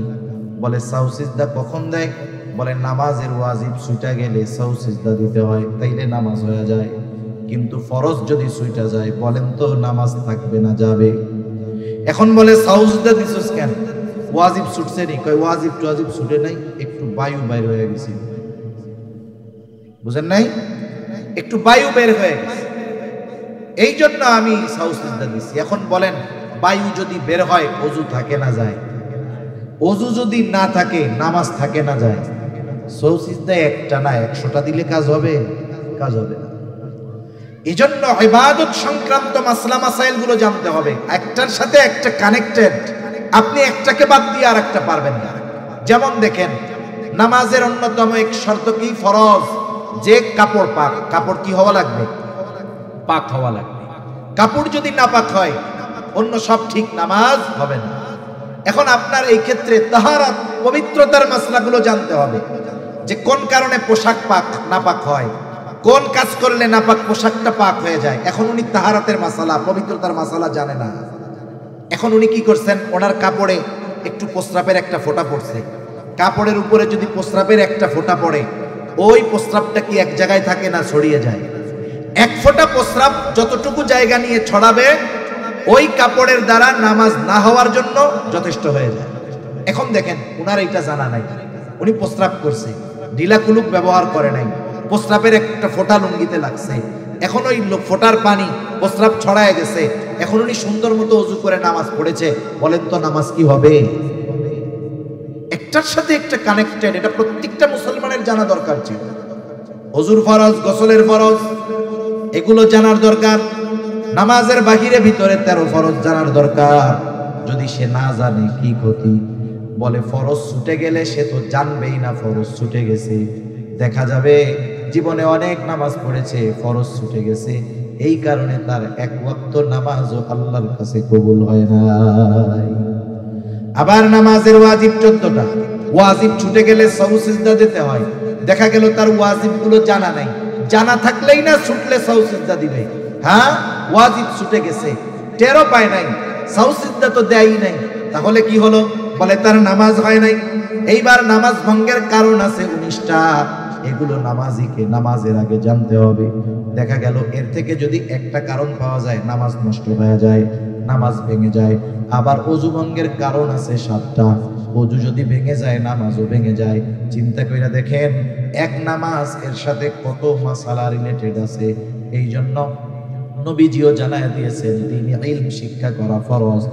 বলে সাহু সিজদা কখন দেয়? বলে নামাজের ওয়াজিব ছুটা গেলে সাহু সিজদা দিতে হয়, তাইলে নামাজ হয়ে যায়। কিন্তু ফরজ যদি ছুটা যায়, বলেন তো নামাজ থাকবে না যাবে? এখন বলে সাহু সিজদা দিছস কেন? ওয়াজিব ছুটছে নি? কয় ওয়াজিব ছুটে নাই, একটু বায়ু বাইর হয়ে গেছে। বুঝেন নাই? একটু বায়ু বের হয়ে গেছে, এই জন্য আমি সাহু সিজদা দিছি। এখন বলেন বায়ু যদি বের হয় ওযু থাকে না যায়? ওযু যদি না থাকে নামাজ থাকে না যায়? সাহু সিজদা একটা না 100টা দিলে কাজ হবে? কাজ হবে না। এজন্য ইবাদত সংক্রান্ত মাসলা মাসাইল গুলো জানতে হবে, একটার সাথে একটা কানেক্টেড। আপনি একটাকে বাদ দিয়ে আরেকটা পারবেন না। যেমন দেখেন, নামাজের অন্যতম এক শর্ত কি? ফরজ যে কাপড় পাক। কাপড় কি হওয়া লাগবে? পাক হওয়া লাগবে। কাপড় যদি না পাক হয় অন্য সব ঠিক, নামাজ হবে না। এখন আপনার এই ক্ষেত্রে তাহারাত, পবিত্রতার মাসলাগুলো জানতে হবে, যে কোন কারণে পোশাক পাক না পাক হয়, কোন কাজ করলে নাপাক পোশাকটা পাক হয়ে যায়। এখন উনি তাহারাতের মাসালা, পবিত্রতার মাসালা জানে না। এখন উনি কি করছেন? ওনার কাপড়ে একটু প্রস্রাবের একটা ফোঁটা পড়ছে। কাপড়ের উপরে যদি প্রস্রাবের একটা ফোঁটা পড়ে, ওই প্রস্রাবটা কি এক জায়গায় থাকে না ছড়িয়ে যায়? এক ফোঁটা প্রস্রাব যতটুকু জায়গা নিয়ে ছড়াবে ওই কাপড়ের দ্বারা নামাজ না হওয়ার জন্য যথেষ্ট হয়ে যায়। এখন দেখেন, ওনার এইটা জানা নাই, উনি প্রস্রাব করছে, ঢিলা কুলুক ব্যবহার করে নাই, প্রস্রাবের একটা ফোঁটা লুঙ্গিতে লাগছে, এখন ওই ফোঁটার পানি প্রস্রাব ছড়ায় গেছে। এখন উনি সুন্দর মতো ওযু করে নামাজ পড়েছে, বলেন তো নামাজ কি হবে? একটার সাথে একটা কানেক্টেড। এটা প্রত্যেকটা মুসলমানের জানা দরকার ছিল। ওযুর ফরজ, গোসলের ফরজ, এগুলো জানার দরকার। নামাজের বাহিরে ভিতরে 13 ফরজ জানার দরকার। যদি সে না জানে কি ক্ষতি? বলে ফরজ ছুটে গেলে সে তো জানবেই না ফরজ ছুটে গেছে। দেখা যাবে জীবনে অনেক নামাজ পড়েছে, ফরজ ছুটে গেছে, এই কারণে তার এক ওয়াক্ত নামাজও আল্লাহর কাছে কবুল হয় নাই। আবার নামাজের ওয়াজিব 14টা। ওয়াজিব ছুটে গেলে সাহু সিজদা দিতে হয়। দেখা গেল তার ওয়াজিব গুলো জানা নাই, জানা থাকলেই না ছুটলে সাহু সিজদা দিবে। হ্যাঁ, ওয়াজিব ছুটে গেছে, টেরও পায় নাই, সাহু সিজদা তো দেয়ই নাই, তাহলে কি হলো? বলে তার নামাজ হয় নাই। এইবার নামাজ ভঙ্গের কারণ আছে 19টা। এগুলো নামাজিকে নামাজের আগে জানতে হবে। দেখা গেল এর থেকে যদি একটা কারণ পাওয়া যায়, নামাজ নষ্ট হয়ে যায়, নামাজ ভেঙে যায়। আবার ওযু ভঙ্গের কারণ আছে 7টা। ওযু যদি ভেঙে যায় নামাজও ভেঙে যায়। চিন্তা কইরা দেখেন, এক নামাজ এর সাথে কত মাসালা রিলেটেড আছে। এই জন্য নবীজিও জানায় দিয়েছেন দ্বীন ইলম শিক্ষা করা ফরজ।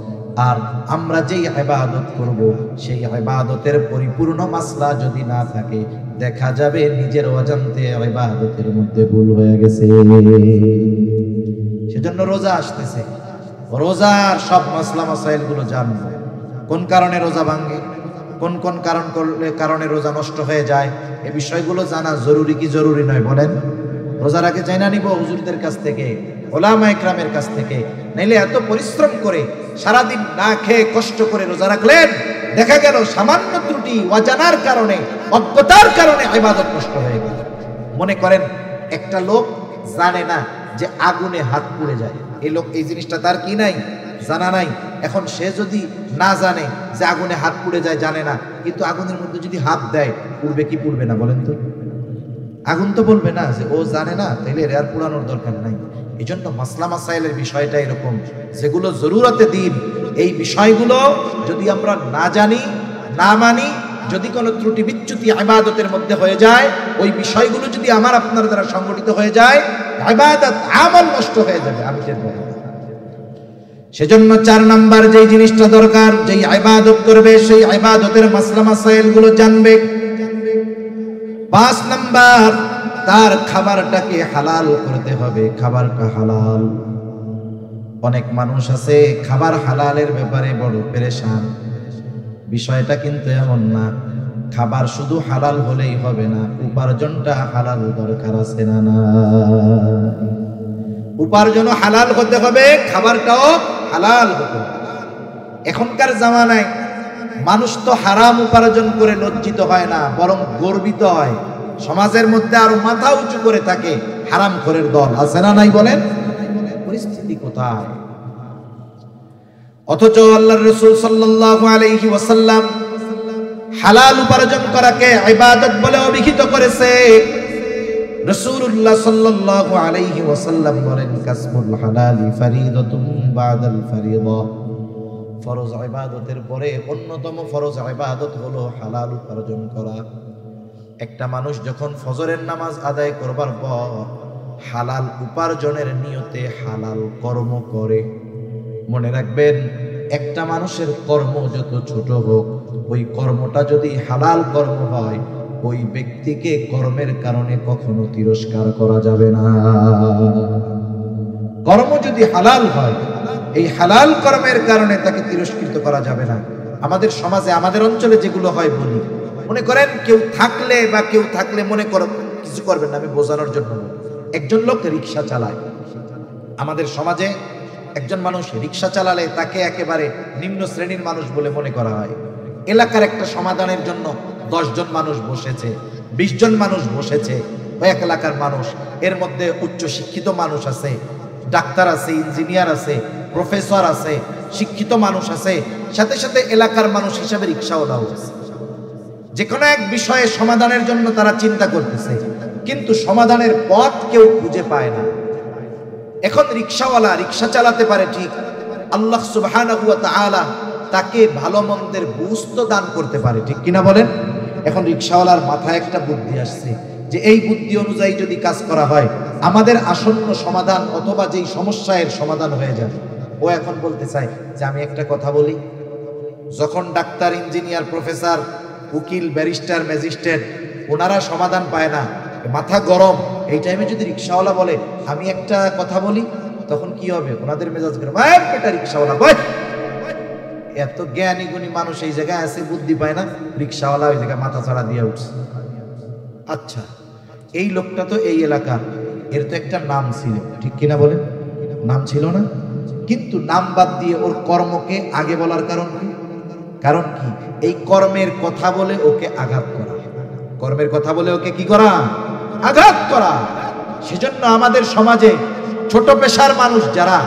আর আমরা যেই ইবাদত করব সেই ইবাদতের পরিপূর্ণ মাসলা যদি না থাকে, দেখা যাবে নিজের অজান্তে ইবাদতের মধ্যে ভুল হয়ে গেছে। সেজন্য রোজা আসতেছে, রোজার সব মাসলা মাসাইল গুলো জানবো। কোন কারণে রোজা ভাঙে, কোন কোন কারণে রোজা নষ্ট হয়ে যায়, এই বিষয়গুলো জানা জরুরি কি জরুরি নয় বলেন? রোজার আগে জানা নিব হুজুরদের কাছ থেকে, ওলামা ইকরামের কাছ থেকে। নাইলে এত পরিশ্রম করে সারাদিন না খেয়ে কষ্ট করে রোজা রাখলেন, দেখা গেল সামান্য ত্রুটি অজানার কারণে, অজ্ঞতার কারণে ইবাদত নষ্ট হয়ে গেল। মনে করেন একটা লোক জানে না যে আগুনে হাত পুড়ে যায়, এই লোক এই জিনিসটা তার কি নাই, জানা নাই। এখন সে যদি না জানে যে আগুনে হাত পুড়ে যায়, জানে না, কিন্তু আগুনের মধ্যে যদি হাত দেয়, পুড়বে কি পুড়বে না বলেন তো? আগুন তো বলবে না যে ও জানে না, তাইলে এর আর পুরানোর দরকার নাই। এই জন্য মাসলা মাসাইলের বিষয়টা এরকম, যেগুলো জরুরতে দিন, এই বিষয়গুলো যদি আমরা না জানি, না মানি, যদি কোনো ত্রুটি বিচ্যুতি ইবাদতের মধ্যে হয়ে যায়, ওই বিষয়গুলো যদি আমার আপনার দ্বারা সংগঠিত হয়ে যায়, ইবাদত আমল নষ্ট হয়ে যাবে। আমি টের পাই। সেজন্য 4 নাম্বার যেই জিনিসটা দরকার, যেই ইবাদত করবে সেই ইবাদতের মাসলা মাসাইল গুলো জানবে। 5 নাম্বার, তার খাবারটাকে হালাল করতে হবে, খাবারটা হালাল। অনেক মানুষ আছে খাবার হালালের ব্যাপারে বড় পেরেশান। বিষয়টা কিন্তু এমন না, খাবার শুধু হালাল হলেই হবে না, উপার্জনটা হালাল দরকার আছে না? না, উপার্জনও হালাল হতে হবে, খাবারটাও হালাল হতে হবে। এখনকার জামানায় মানুষ তো হারাম উপার্জন করে লজ্জিত হয় না, বরং গর্বিত হয়। সমাজের মধ্যে আরো মাথা উঁচু করে থাকে হারাম খোরের দল, আছে না নাই বলেন? পরিস্থিতি কোথায়? অথচ আল্লাহর রাসূল সাল্লাল্লাহু আলাইহি ওয়াসাল্লাম হালাল উপার্জন করাকে ইবাদত বলে অভিহিত করেছে। রাসূলুল্লাহ সাল্লাল্লাহু আলাইহি ওয়াসাল্লাম বলেন, কাসবুল হালালি ফরিদাতুন বাদাল ফরিদা। ফরজ ইবাদতের পরে অন্যতম ফরজ ইবাদত হলো হালাল উপার্জন করা। একটা মানুষ যখন ফজরের নামাজ আদায় করবার পর হালাল উপার্জনের নিয়তে হালাল কর্ম করে, মনে রাখবেন একটা মানুষের কর্ম যত ছোট হোক, ওই কর্মটা যদি হালাল কর্ম হয়, ওই ব্যক্তিকে কর্মের কারণে কখনো তিরস্কার করা যাবে না। কর্ম যদি হালাল হয়, এই হালাল কর্মের কারণে তাকে তিরস্কৃত করা যাবে না। আমাদের সমাজে, আমাদের অঞ্চলে যেগুলো হয় বলি, মনে করেন কেউ থাকলে মনে করো কিছু করবেন না, আমি বোঝানোর জন্য। একজন লোক রিক্সা চালায়, আমাদের সমাজে একজন মানুষ রিক্সা চালালে তাকে একেবারে নিম্ন শ্রেণীর মানুষ বলে মনে করা হয়। এলাকার একটা সমাধানের জন্য 10 জন মানুষ বসেছে, 20 জন মানুষ বসেছে, ওই এক এলাকার মানুষ। এর মধ্যে উচ্চ শিক্ষিত মানুষ আছে, ডাক্তার আছে, ইঞ্জিনিয়ার আছে, প্রফেসর আছে, শিক্ষিত মানুষ আছে, সাথে সাথে এলাকার মানুষ হিসাবে রিক্সাওয়ালাও আছে। যে কোনো এক বিষয়ে সমাধানের জন্য তারা চিন্তা করতেছে, কিন্তু সমাধানের পথ কেউ খুঁজে পায় না। এখন রিক্সাওয়ালা রিক্সা চালাতে পারে ঠিক, আল্লাহ সুবহানাহু ওয়া তাআলা তাকে ভালো মন্দের বুঝ তো দান করতে পারে, ঠিক কিনা বলেন? এখন রিক্সাওয়ালার মাথায় একটা বুদ্ধি আসছে যে এই বুদ্ধি অনুযায়ী যদি কাজ করা হয়, আমাদের আসন্ন সমাধান অথবা যেই সমস্যার সমাধান হয়ে যাবে। ও এখন বলতে চায় যে আমি একটা কথা বলি, যখন ডাক্তার, ইঞ্জিনিয়ার, প্রফেসর, উকিল, ব্যারিস্টার, ম্যাজিস্ট্রেট ওনারা সমাধান পায় না, মাথা গরম, এই টাইমে যদি রিক্সাওয়ালা বলে আমি একটা কথা বলি, তখন কি হবে? ওনাদের মেজাজ গরম, এটা রিক্সাওয়ালা বল। এত জ্ঞানী গুণী মানুষ এই জায়গায় আছে, বুদ্ধি পায় না, রিক্সাওয়ালা ওই জায়গায় মাথা ছাড়া দিয়ে উঠছে। আচ্ছা, এই লোকটা তো এই এলাকার, এর তো একটা নাম ছিল, ঠিক কিনা বলেন? নাম ছিল না? কিন্তু নাম বাদ দিয়ে ওর কর্মকে আগে বলার কারণ কি? কারণ কি? এই কর্মের কথা বলে ওকে আঘাত করা, কর্মের কথা বলে ওকে কি করা? আঘাত করা। সেজন্য আমাদের সমাজে ছোট পেশার মানুষ যারা,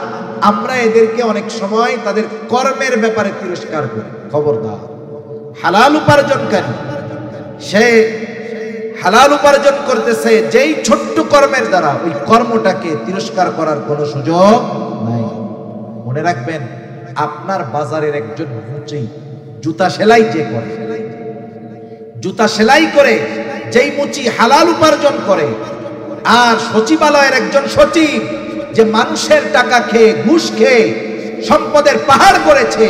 আমরা এদেরকে অনেক সময় তাদের কর্মের ব্যাপারে তিরস্কার করি। খবরদার, হালাল উপার্জনকারী, সে হালাল উপার্জন করতেছে, যেই ছোট্ট কর্মের দ্বারা ওই কর্মটাকে তিরস্কার করার কোনো সুযোগ নাই। মনে রাখবেন, আপনার বাজারের একজন মুচি জুতা সেলাই যে করে, জুতা সেলাই করে যেই মুচি হালাল উপার্জন করে, আর সচিবালয়ের একজন সচিব যে মানুষের টাকা খেয়ে, ঘুষ খেয়ে সম্পদের পাহাড় করেছে,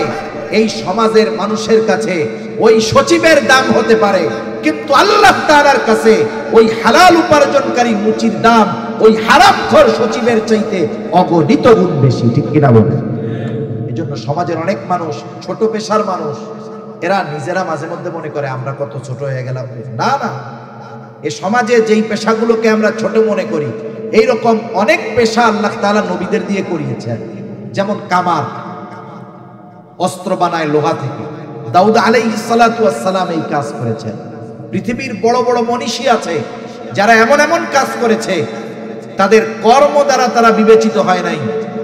এই সমাজের মানুষের কাছে ওই সচিবের দাম হতে পারে, কিন্তু আল্লাহ তাআলার কাছে ওই হালাল উপার্জনকারী মুচির দাম ওই হারামখোর সচিবের চাইতে অগণিত গুণ বেশি। ঠিক কিনা বলেন? এজন্য সমাজের অনেক মানুষ, ছোট পেশার মানুষ, এরা নিজেরা মাঝে মধ্যে মনে করে আমরা কত ছোট হয়ে গেলাম। না না, এই সমাজে যেই পেশাগুলোকে আমরা ছোট মনে করি, এইরকম অনেক পেশা আল্লাহ তাআলা নবীদের দিয়ে করিয়েছেন। যেমন কামার, অস্ত্র বানায় লোহা থেকে, দাউদ আলাইহিস সালাতু ওয়াস সালাম এই কাজ করেছেন। পৃথিবীর বড় বড় মনীষী আছে যারা এমন এমন কাজ করেছে, তাদের কর্ম দ্বারা তারা বিবেচিত হয় নাই,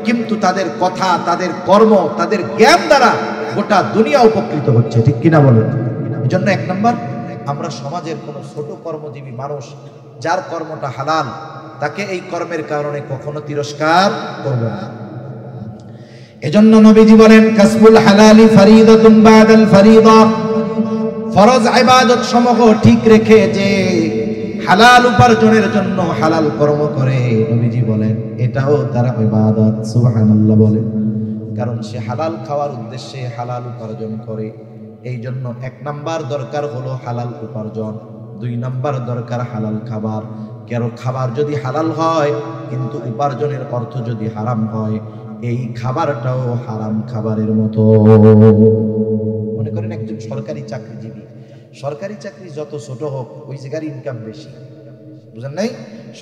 কিন্তু তাদের কথা, তাদের কর্ম, তাদের জ্ঞান দ্বারা গোটা দুনিয়া উপকৃত হচ্ছে। ঠিক কিনা বলেন? এই জন্য এক নম্বর, আমরা সমাজের কোনো ছোট কর্মজীবী মানুষ যার কর্মটা হালাল, তাকে এই কর্মের কারণে কখনো তিরস্কার করব না। এজন্য নবীজি বলেন, কাসবুল হালালি ফরিদাতুন বাদাল ফরিদা, ফরজ ইবাদত সমূহ ঠিক রেখে যে হালাল উপার্জনের জন্য হালাল কর্ম করে, নবীজি বলেন এটাও তার ইবাদত। সুবহানাল্লাহ বলেন। কারণ সে হালাল খাওয়ার উদ্দেশ্যে হালাল উপার্জন করে। এই জন্য এক নাম্বার দরকার হলো হালাল উপার্জন, দুই নাম্বার দরকার হালাল খাবার। কারণ খাবার যদি হালাল হয় কিন্তু উপার্জনের অর্থ যদি হারাম হয়, এই খাবারটাও হারাম খাবারের মতো। মনে করেন একজন সরকারি চাকরিজীবী, সরকারি চাকরি যত ছোট হোক ওই জায়গার ইনকাম বেশি, বুঝেন নাই?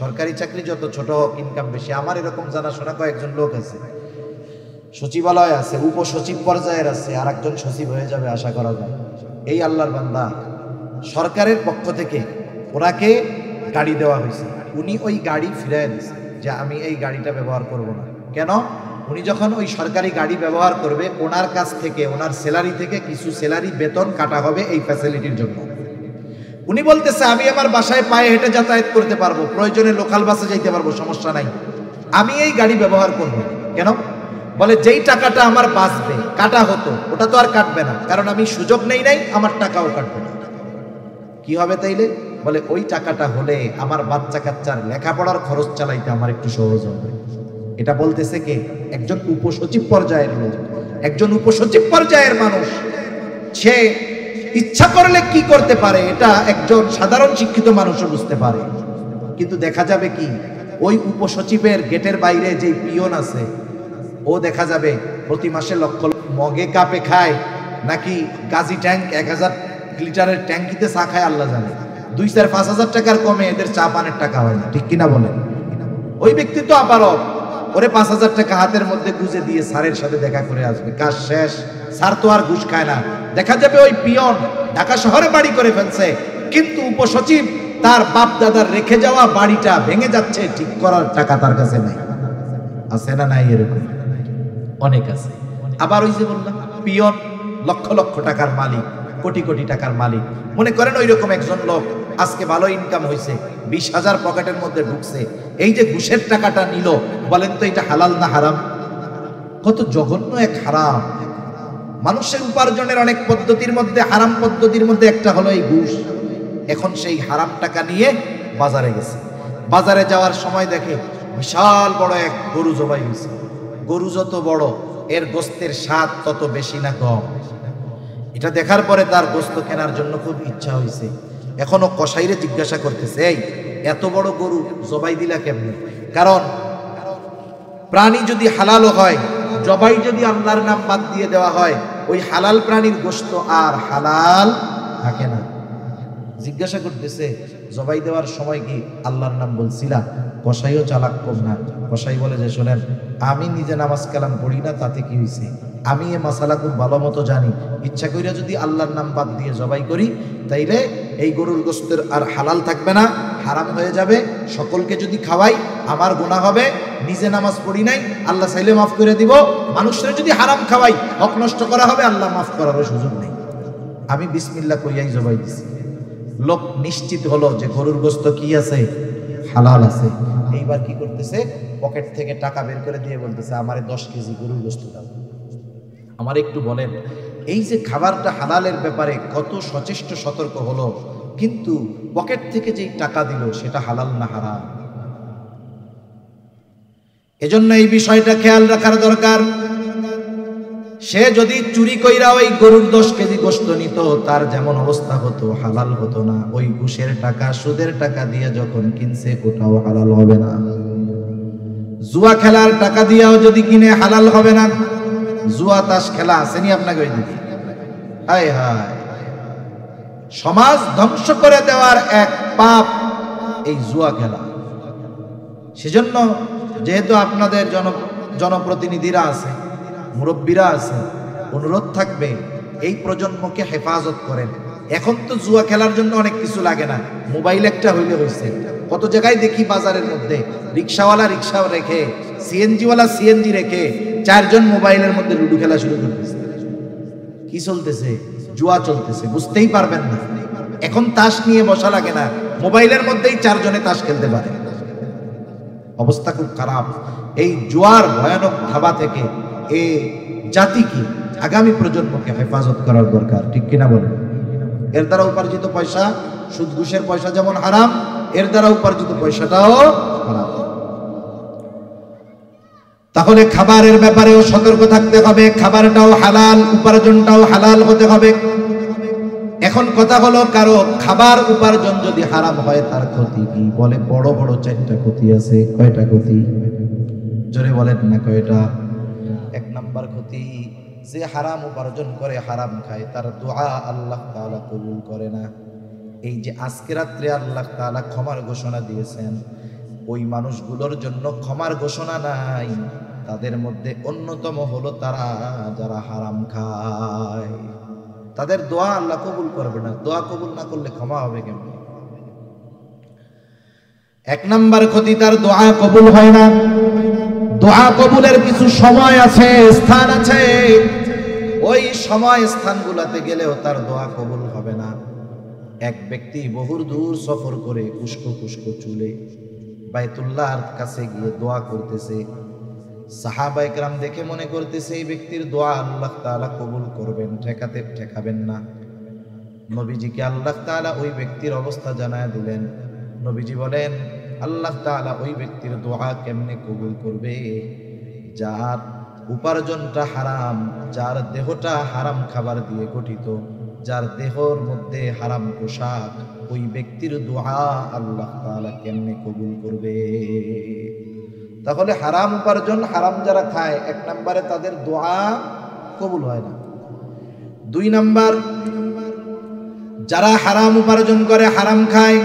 সরকারি চাকরি যত ছোট হোক ইনকাম বেশি। আমার এরকম জানাশোনা কয়েকজন লোক আছে, সচিবালয় আছে, উপসচিব পর্যায়ের আছে, আর একজন সচিব হয়ে যাবে আশা করা যায়। এই আল্লাহর বান্দা, সরকারের পক্ষ থেকে ওনাকে গাড়ি দেওয়া হয়েছে, উনি ওই গাড়ি ফিরিয়ে দিয়েছে যে আমি এই গাড়িটা ব্যবহার করব না। কেন? উনি যখন ওই সরকারি গাড়ি ব্যবহার করবে, ওনার কাছ থেকে, ওনার স্যালারি থেকে কিছু স্যালারি বেতন কাটা হবে এই ফ্যাসিলিটির জন্য। উনি বলতেছে আমি আমার বাসায় পায়ে হেঁটে যাতায়াত করতে পারবো, প্রয়োজনে লোকাল বাসে যেতে পারবো, সমস্যা নাই, আমি এই গাড়ি ব্যবহার করব। কেন? বলে যেই টাকাটা আমার বাঁচবে, কাটা হতো, ওটা তো আর কাটবে না, কারণ আমি সুযোগ নেই নাই, আমার টাকাও কাটবে না। কি হবে তাইলে? বলে ওই টাকাটা হলে আমার বাচ্চা কাচ্চার লেখাপড়ার খরচ চালাইতে আমার একটু সহজ হবে। এটা বলতেছে কে? একজন উপসচিব পর্যায়ের লোক, একজন উপসচিব পর্যায়ের মানুষ। সে ইচ্ছা করলে কি করতে পারে এটা একজন সাধারণ শিক্ষিত মানুষও বুঝতে পারে। কিন্তু দেখা যাবে কি, ওই উপসচিবের গেটের বাইরে যে পিয়ন আছে, ও দেখা যাবে প্রতি মাসে লক্ষ মগে কাপে খায়, নাকি গাজি ট্যাঙ্ক 1000 লিটারের ট্যাঙ্কিতে চা খায় আল্লাহ জানে। 2-4-5 হাজার টাকার কমে এদের চা পানের টাকা হয় না। ঠিক কিনা বলেন? ওই ব্যক্তি তো আবারও ওরে 5,000 টাকা হাতের মধ্যে গুজে দিয়ে স্যারের সাথে দেখা করে আসবে, কাজ শেষ। স্যার তো আর ঘুষ খায় না। দেখা যাবে ওই পিয়ন ঢাকা শহরে বাড়ি করে ফেলছে, কিন্তু উপসচিব তার বাপ দাদার রেখে যাওয়া বাড়িটা ভেঙে যাচ্ছে, ঠিক করার টাকা তার কাছে নাই। আছে না নাই? এরকম অনেক আছে। আবার ওই যে বললাম পিয়ন লক্ষ লক্ষ টাকার মালিক, কোটি কোটি টাকার মালিক। মনে করেন ওই রকম একজন লোক আজকে ভালো ইনকাম হয়েছে, 20,000 পকেটের মধ্যে ঢুকছে, এই যে ঘুষের টাকাটা নিল, বলেন তো এটা হালাল না হারাম? কত জঘন্য এক হারাম। মানুষের উপার্জনের অনেক পদ্ধতির মধ্যে হারাম পদ্ধতির মধ্যে একটা হলো এই ঘুষ। এখন সেই হারাম টাকা নিয়ে বাজারে গেছে, বাজারে যাওয়ার সময় দেখে বিশাল বড় এক গরু জবাই হয়েছে। গরু যত বড় এর গোস্তের স্বাদ তত বেশি না কম। এটা দেখার পরে তার গোস্ত কেনার জন্য খুব ইচ্ছা হয়েছে। এখনো কসাইরে জিজ্ঞাসা করতেছে, এই এত বড় গরু জবাই দিলা কেমনে? কারণ প্রাণী যদি হালালও হয়, জবাই যদি আল্লাহর নাম বাদ দিয়ে দেওয়া হয়, ওই হালাল প্রাণীর গোস্ত আর হালাল থাকে না। জিজ্ঞাসা করতেছে জবাই দেওয়ার সময় কি আল্লাহর নাম বলছিলা? কসাইও চালাক কম না। কসাই বলে যে শোনেন, আমি নিজে নামাজ কালাম পড়ি না, তাতে কি হয়েছে? আমি এ মাসালা খুব ভালো মতো জানি। ইচ্ছা কইরা যদি আল্লাহর নাম বাদ দিয়ে জবাই করি, তাইলে এই গরুর গোস্তের আর হালাল থাকবে না, হারাম হয়ে যাবে। সকলকে যদি খাওয়াই আমার গুনাহ হবে। নিজে নামাজ পড়ি নাই, আল্লাহ চাইলে মাফ করে দিব। মানুষের যদি হারাম খাওয়াই, হক নষ্ট করা হবে, আল্লাহ মাফ করারও সুযোগ নেই। আমি বিসমিল্লাহ কইয়াই জবাই দিছি। লোক নিশ্চিত হলো যে গরুর গোস্ত কি আছে? হালাল আছে। এইবার কি করতেছে? পকেট থেকে টাকা বের করে দিয়ে বলতেছে আমারে 10 কেজি গরুর গোস্ত দাও। আমার একটু বলেন, এই যে খাবারটা হালালের ব্যাপারে কত সচেষ্ট সতর্ক হলো, কিন্তু পকেট থেকে যেই টাকা দিল সেটা হালাল না হারাম? এজন্য এই বিষয়টা খেয়াল রাখার দরকার। সে যদি চুরি কইরা ওই গরুর 10 কেজি গোশত নিত, তার যেমন অবস্থা হতো, হালাল হতো না। ওই ঘুষের টাকা, সুদের টাকা দিয়ে যখন কিনছে, ওটাও হালাল হবে না। জুয়া খেলার টাকা দিয়েও যদি কিনে, হালাল হবে না। জুয়া তাস খেলা আসেনি আপনাকে ওই দিকে? হায় হায়, সমাজ ধ্বংস করে দেওয়ার এক পাপ এই জুয়া খেলা। সেজন্য যেহেতু আপনাদের জনপ্রতিনিধিরা আছে, মুরব্বীরা আছে, অনুরোধ থাকবে এই প্রজন্মকে হেফাজত করেন। এখন তো জুয়া খেলার জন্য অনেক কিছু লাগে না, মোবাইল একটা হইলে হয়েছে। কত জায়গায় দেখি বাজারের মধ্যে রিক্সাওয়ালা রিক্সা রেখে, সিএনজিওয়ালা সিএনজি রেখে 4 জন মোবাইলের মধ্যে লুডু খেলা শুরু করতেছে। কি চলতেছে? জুয়া চলতেছে, বুঝতেই পারবেন না। এখন তাস নিয়ে বসা লাগে না, মোবাইলের মধ্যেই 4 জনে তাস খেলতে পারে। অবস্থা খুব খারাপ। এই জুয়ার ভয়ানক থাবা থেকে এই জাতিকে, আগামী প্রজন্মকে হেফাজত করার দরকার, ঠিক কিনা বলেন? এর দ্বারা উপার্জিত পয়সা, সুদ ঘুষের পয়সা যেমন হারাম, এর দ্বারা উপার্জিত পয়সাটাও হারাম। তাহলে খাবারের ব্যাপারেও সতর্ক থাকতে হবে। খাবারটাও হালাল, উপার্জনটাও হালাল হতে হবে। এখন কথা হলো, কারো খাবার উপার্জন যদি হারাম হয়, তার ক্ষতি কি? বলে বড় বড় 4টা ক্ষতি আছে। কয়টা ক্ষতি? জোরে বলেন না কয়টা? 1 নাম্বার ক্ষতি, যে হারাম উপার্জন করে, হারাম খায়, তার দোয়া আল্লাহ তাআলা কবুল করে না। এই যে আজকে রাত্রে আল্লাহ তাআলা ক্ষমার ঘোষণা দিয়েছেন, ওই মানুষগুলোর জন্য ক্ষমার ঘোষণা নাই। তাদের মধ্যে অন্যতম হলো তারা যারা হারাম খায়। তাদের দোয়া আল্লাহ কবুল করবে না। দোয়া কবুল না করলে ক্ষমা হবে কেমন? 1 নাম্বার ক্ষতি, তার দোয়া কবুল হয় না। দোয়া কবুলের কিছু সময় আছে, স্থান আছে। ওই সময় স্থানগুলোতে গেলেও তার দোয়া কবুল হবে না। এক ব্যক্তি বহু দূর সফর করে উস্কো খুস্কো চুলে বাইতুল্লাহর কাছে গিয়ে দোয়া করতেছে। সাহাবায়ে কেরাম দেখে মনে করতেছে এই ব্যক্তির দোয়া আল্লাহ তাআলা কবুল করবেন, ঠেকাবেন না। নবীজিকে আল্লাহ তাআলা ওই ব্যক্তির অবস্থা জানায় দিলেন। নবীজি বলেন, আল্লাহ তাআলা ওই ব্যক্তির দোয়া কেমনে কবুল করবে? যার উপার্জনটা হারাম, যার দেহটা হারাম খাবার দিয়ে গঠিত, যার দেহর মধ্যে হারাম পোশাক, ওই ব্যক্তির দোয়া আল্লাহ তাআলা কেমনে কবুল করবে? তাহলে হারাম উপার্জন, হারাম যারা খায়, 1 নম্বরে তাদের দোয়া কবুল হয় না। 2 নাম্বার, যারা হারাম উপার্জন করে, হারাম খায়,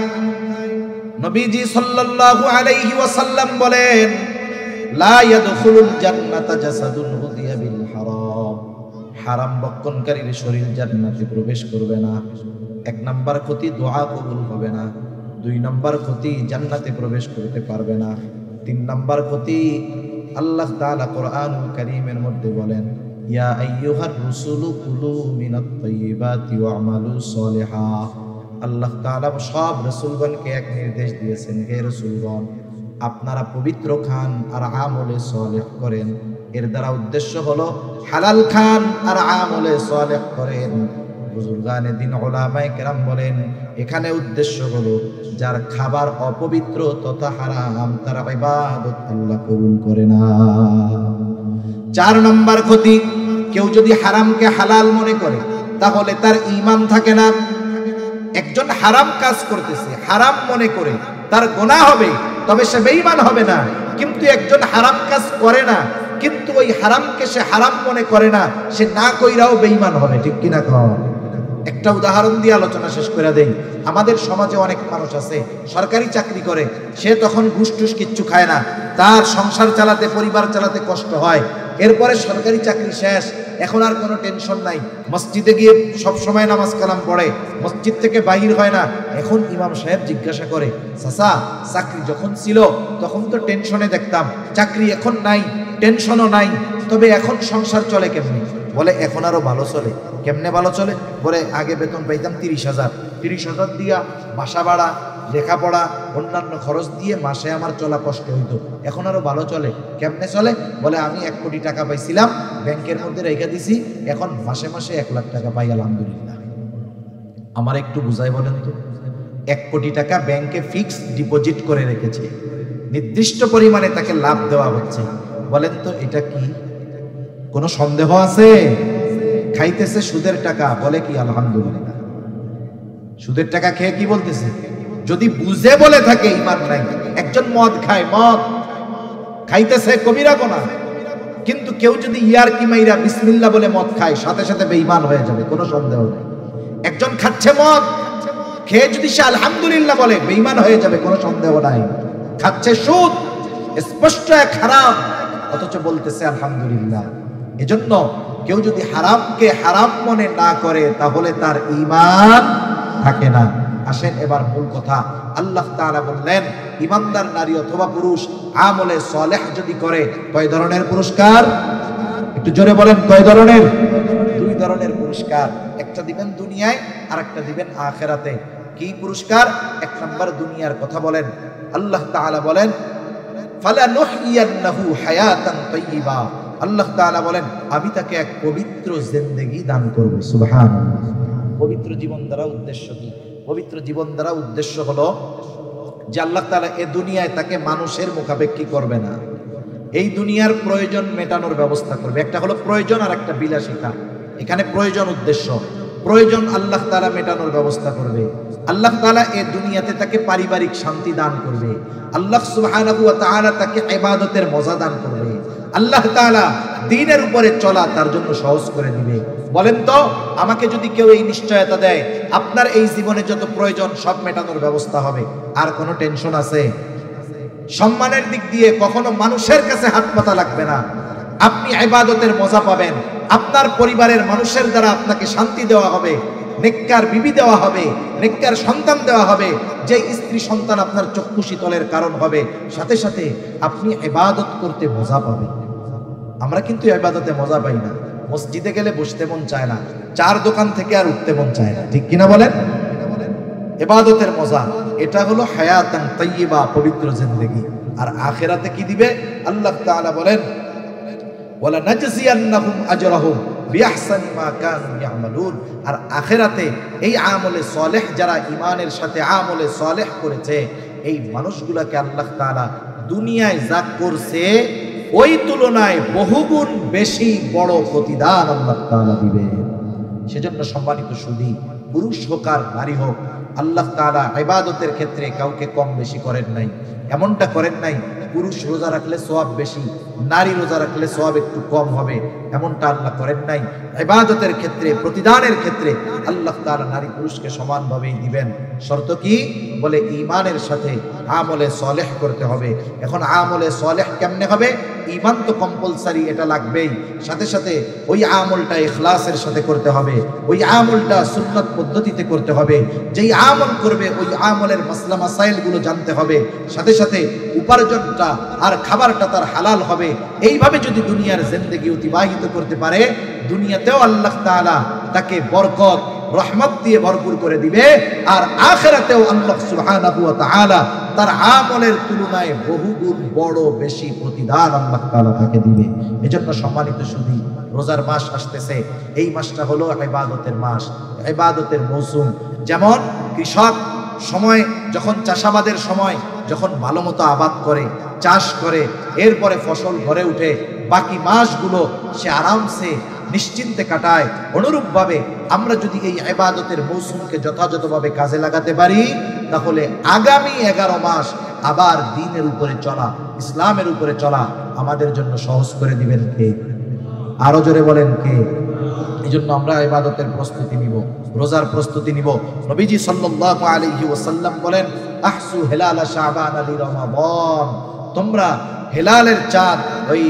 নবীজি সাল্লাল্লাহু আলাইহি ওয়াসাল্লাম বলেন, লা ইয়াদখুলুল জান্নাতা জাসাদুন হুদিয়া বিল হারাম। হারাম বক্ষণকারীর শরীর জান্নাতে প্রবেশ করবে না। 1 নাম্বার ক্ষতি, দোয়া কবুল হবে না। 2 নাম্বার ক্ষতি, জান্নাতে প্রবেশ করতে পারবে না। 3 নাম্বার ক্ষতি, আল্লাহ তাআলা কোরআনুল কারীমের মধ্যে বলেন, ইয়া আইয়ুহার রাসূলু কুলু মিনাত তাইয়্যিবাতি ওয়া'মালু সলিহা। আল্লাহ তাআলা সব রাসূলগণকে এক নির্দেশ দিয়েছেন, হে রাসূলগণ, আপনারা পবিত্র খান আর আমলে সালেহ করেন। এর দ্বারা উদ্দেশ্য হলো হালাল খান আর আমলে সালেহ করেন। বুজুর্গানে দিন উলামায়ে কেরাম বলেন, এখানে উদ্দেশ্য হলো যার খাবার অপবিত্র তথা হারাম, তার ইবাদত আল্লাহ কবুল করে না। 4 নম্বর ক্ষতি, কেউ যদি হারামকে হালাল মনে করে, তাহলে তার ঈমান থাকে না। একজন হারাম কাজ করতেছে, হারাম মনে করে, তার গুনাহ হবে, তবে সে বেঈমান হবে না। কিন্তু একজন হারাম কাজ করে না, কিন্তু ওই হারামকে সে হারাম মনে করে না, সে না কইরাও বেঈমান হবে, ঠিক কিনা কও? একটা উদাহরণ দিয়ে আলোচনা শেষ করে দেই। আমাদের সমাজে অনেক মানুষ আছে, সরকারি চাকরি করে, সে তখন ঘুষ টুস কিচ্ছু খায় না, তার সংসার চালাতে, পরিবার চালাতে কষ্ট হয়। এরপরে সরকারি চাকরি শেষ, এখন আর কোনো টেনশন নাই, মসজিদে গিয়ে সব সময় নামাজ কালাম পড়ে, মসজিদ থেকে বাহির হয় না। এখন ইমাম সাহেব জিজ্ঞাসা করে, চাচা, চাকরি যখন ছিল তখন তো টেনশনে দেখতাম, চাকরি এখন নাই, টেনশনও নাই, তবে এখন সংসার চলে কেমনি? বলে এখন আরো ভালো চলে। কেমনে ভালো চলে? বলে আগে বেতন পাইতাম 30,000, 30,000 দিয়া বাসা ভাড়া, লেখাপড়া, অন্যান্য খরচ দিয়ে মাসে আমার চলা কষ্ট হইতো, এখন আরো ভালো চলে। কেমনে চলে? বলে আমি 1 কোটি টাকা পাইছিলাম, ব্যাংকের মধ্যে রেখে দিছি, এখন মাসে মাসে 1 লাখ টাকা পাই, আলহামদুলিল্লাহ। আমার একটু বুঝাই বলেন তো, 1 কোটি টাকা ব্যাংকে ফিক্সড ডিপোজিট করে রেখেছে, নির্দিষ্ট পরিমাণে তাকে লাভ দেওয়া হচ্ছে, বলেন তো এটা কি? কোনো সন্দেহ আছে? খাইতেছে সুদের টাকা, বলে কি আলহামদুলিল্লাহ? সুদের টাকা খেয়ে কি বলতেছে? যদি বুঝে বলে থাকে ঈমান নাই। একজন মদ খায়, মদ খাইতেছে কবিরা গুনাহ, কিন্তু কেউ যদি ইয়ার কি মাইরা বিসমিল্লাহ বলে মদ খায়, সাথে সাথে বেঈমান হয়ে যাবে, কোনো সন্দেহ নেই। একজন খাচ্ছে মদ, খেয়ে যদি সে আলহামদুলিল্লাহ বলে, বেঈমান হয়ে যাবে, কোনো সন্দেহ নাই। খাচ্ছে সুদ, স্পষ্ট এক হারাম, অথচ বলতেছে আলহামদুলিল্লাহ। এজন্য কেউ যদি হারামকে হারাম মনে না করে, তাহলে তার ঈমান থাকে না। আসেন এবার মূল কথা। আল্লাহ তাআলা বললেন, ঈমানদার নারী অথবা পুরুষ আমলে সালেহ যদি করে, কয় ধরনের পুরস্কার? একটু জোরে বলেন, কয় ধরনের? দুই ধরনের পুরস্কার। একটা দিবেন দুনিয়ায়, আর একটা দিবেন আখিরাতে। কি পুরস্কার? এক নাম্বার দুনিয়ার কথা বলেন। আল্লাহ তাআলা বলেন, ফালানুহইয়ান্নাহু হায়াতান তাইয়্যিবা। আল্লাহ তাআলা বলেন, আমি তাকে এক পবিত্র জিন্দেগি দান করব। সুবহানাল্লাহ। পবিত্র জীবন দ্বারা উদ্দেশ্য কি? পবিত্র জীবন দ্বারা উদ্দেশ্য হলো যে আল্লাহ তাআলা এই দুনিয়ায় তাকে মানুষের মুখাপেক্ষী করবে না। এই দুনিয়ার প্রয়োজন মেটানোর ব্যবস্থা করবে। একটা হলো প্রয়োজন, আর একটা বিলাসিতা। এখানে প্রয়োজন উদ্দেশ্য। প্রয়োজন আল্লাহ তাআলা মেটানোর ব্যবস্থা করবে। আল্লাহ তাআলা এই দুনিয়াতে তাকে পারিবারিক শান্তি দান করবে। আল্লাহ সুবহানাহু ওয়া তাআলা তাকে ইবাদতের মজা দান করবে। আল্লাহ তাআলা দ্বীনের উপরে চলা তার জন্য সহজ করে দিবে। বলেন তো, আমাকে যদি কেউ এই নিশ্চয়তা দেয়, আপনার এই জীবনে যত প্রয়োজন সব মেটানোর ব্যবস্থা হবে, আর কোনো টেনশন আছে? সম্মানের দিক দিয়ে কখনো মানুষের কাছে হাত পাতা লাগবে না। আপনি ইবাদতের মজা পাবেন। আপনার পরিবারের মানুষের দ্বারা আপনাকে শান্তি দেওয়া হবে, নেককার বিবি দেওয়া হবে, নেককার সন্তান দেওয়া হবে, যে স্ত্রী সন্তান আপনার চক্ষু শীতলের কারণ হবে। সাথে সাথে আপনি ইবাদত করতে মজা পাবেন। আমরা কিন্তু ইবাদতে মজা পাই না। মসজিদে গেলে বসতে মন চায় না, চার দোকান থেকে আর উঠতে মন চায় না, ঠিক কিনা বলেন? ইবাদতের মজা, এটা হলো হায়াতান তাইয়্যিবা, পবিত্র জিন্দেগি। আর আখিরাতে কি দিবে? আল্লাহ তাআলা বলেন, ওয়ালা নাজজিয়ান্নাহুম আজরাহুম বিআহসানি মা কানু ইয়ামালুন। আর আখিরাতে এই আমলে সালেহ যারা ঈমানের সাথে আমলে সালেহ করেছে, এই মানুষগুলোকে আল্লাহ তাআলা দুনিয়ায় যা করছে ওই তুলনায় বহুগুণ বেশি বড় প্রতিদান আল্লাহ তাআলা দিবেন। সেজন্য সম্মানিত সুধী, পুরুষ হোক আর নারী হোক, আল্লাহ তাআলা ইবাদতের ক্ষেত্রে কাউকে কম বেশি করেন নাই। এমনটা করেন নাই পুরুষ রোজা রাখলে সওয়াব বেশি, নারী রোজা রাখলে সওয়াব একটু কম হবে, এমনটা আল্লাহ করেন নাই। ইবাদতের ক্ষেত্রে, প্রতিদানের ক্ষেত্রে আল্লাহ তাআলা নারী পুরুষকে সমানভাবেই দিবেন। শর্ত কি? বলে ঈমানের সাথে আমলে সালেহ করতে হবে। এখন আমলে সালেহ কেমনে হবে? ঈমান তো কম্পালসারি, এটা লাগবেই। সাথে সাথে ওই আমলটা ইখলাসের সাথে করতে হবে, ওই আমলটা সুন্নাত পদ্ধতিতে করতে হবে। যেই আমল করবে ওই আমলের মাসলা মাসাইলগুলো জানতে হবে। সাথে সাথে উপার্জনটা আর খাবারটা তার হালাল হবে। এইভাবে যদি দুনিয়ার জিন্দেগি অতিবাহিত করতে পারে, দুনিয়াতেও আল্লাহ তাআলা তাকে বরকত রহমত দিয়ে ভরপুর করে দিবে, আর আখিরাতেও আল্লাহ সুবহানাহু ওয়া তাআলা তার আমলের তুলনায় বহুগুণ বড় বেশি প্রতিদান আল্লাহ তাআলা তাকে দিবে। এজন্য সম্মানিত সুধী, রোজার মাস আসতেছে। এই মাসটা হলো ইবাদতের মাস, ইবাদতের মৌসুম। যেমন কৃষক সময় যখন চাষাবাদের সময় যখন ভালো মতো আবাদ করে, চাষ করে, এরপরে ফসল ঘরে উঠে, বাকি মাসগুলো সে আরামসে নিশ্চিন্তে কাটায়। অনুরূপভাবে আমরা যদি এই ইবাদতের মৌসুমকে যথাযথভাবে কাজে লাগাতে পারি, তাহলে আগামী 11 মাস আবার দ্বীনের উপরে চলা, ইসলামের উপরে চলা আমাদের জন্য সহজ করে দিবেন কে? আরো জোরে বলেন কে? এই জন্য আমরা ইবাদতের প্রস্তুতি নিব, রোজার প্রস্তুতি নিব। নবীজি সাল্লাল্লাহু আলাইহি ওয়াসাল্লাম বলেন, আহসু হিলাল শাবান লি রমাদান। তোমরা হেলালের চাঁদ, ওই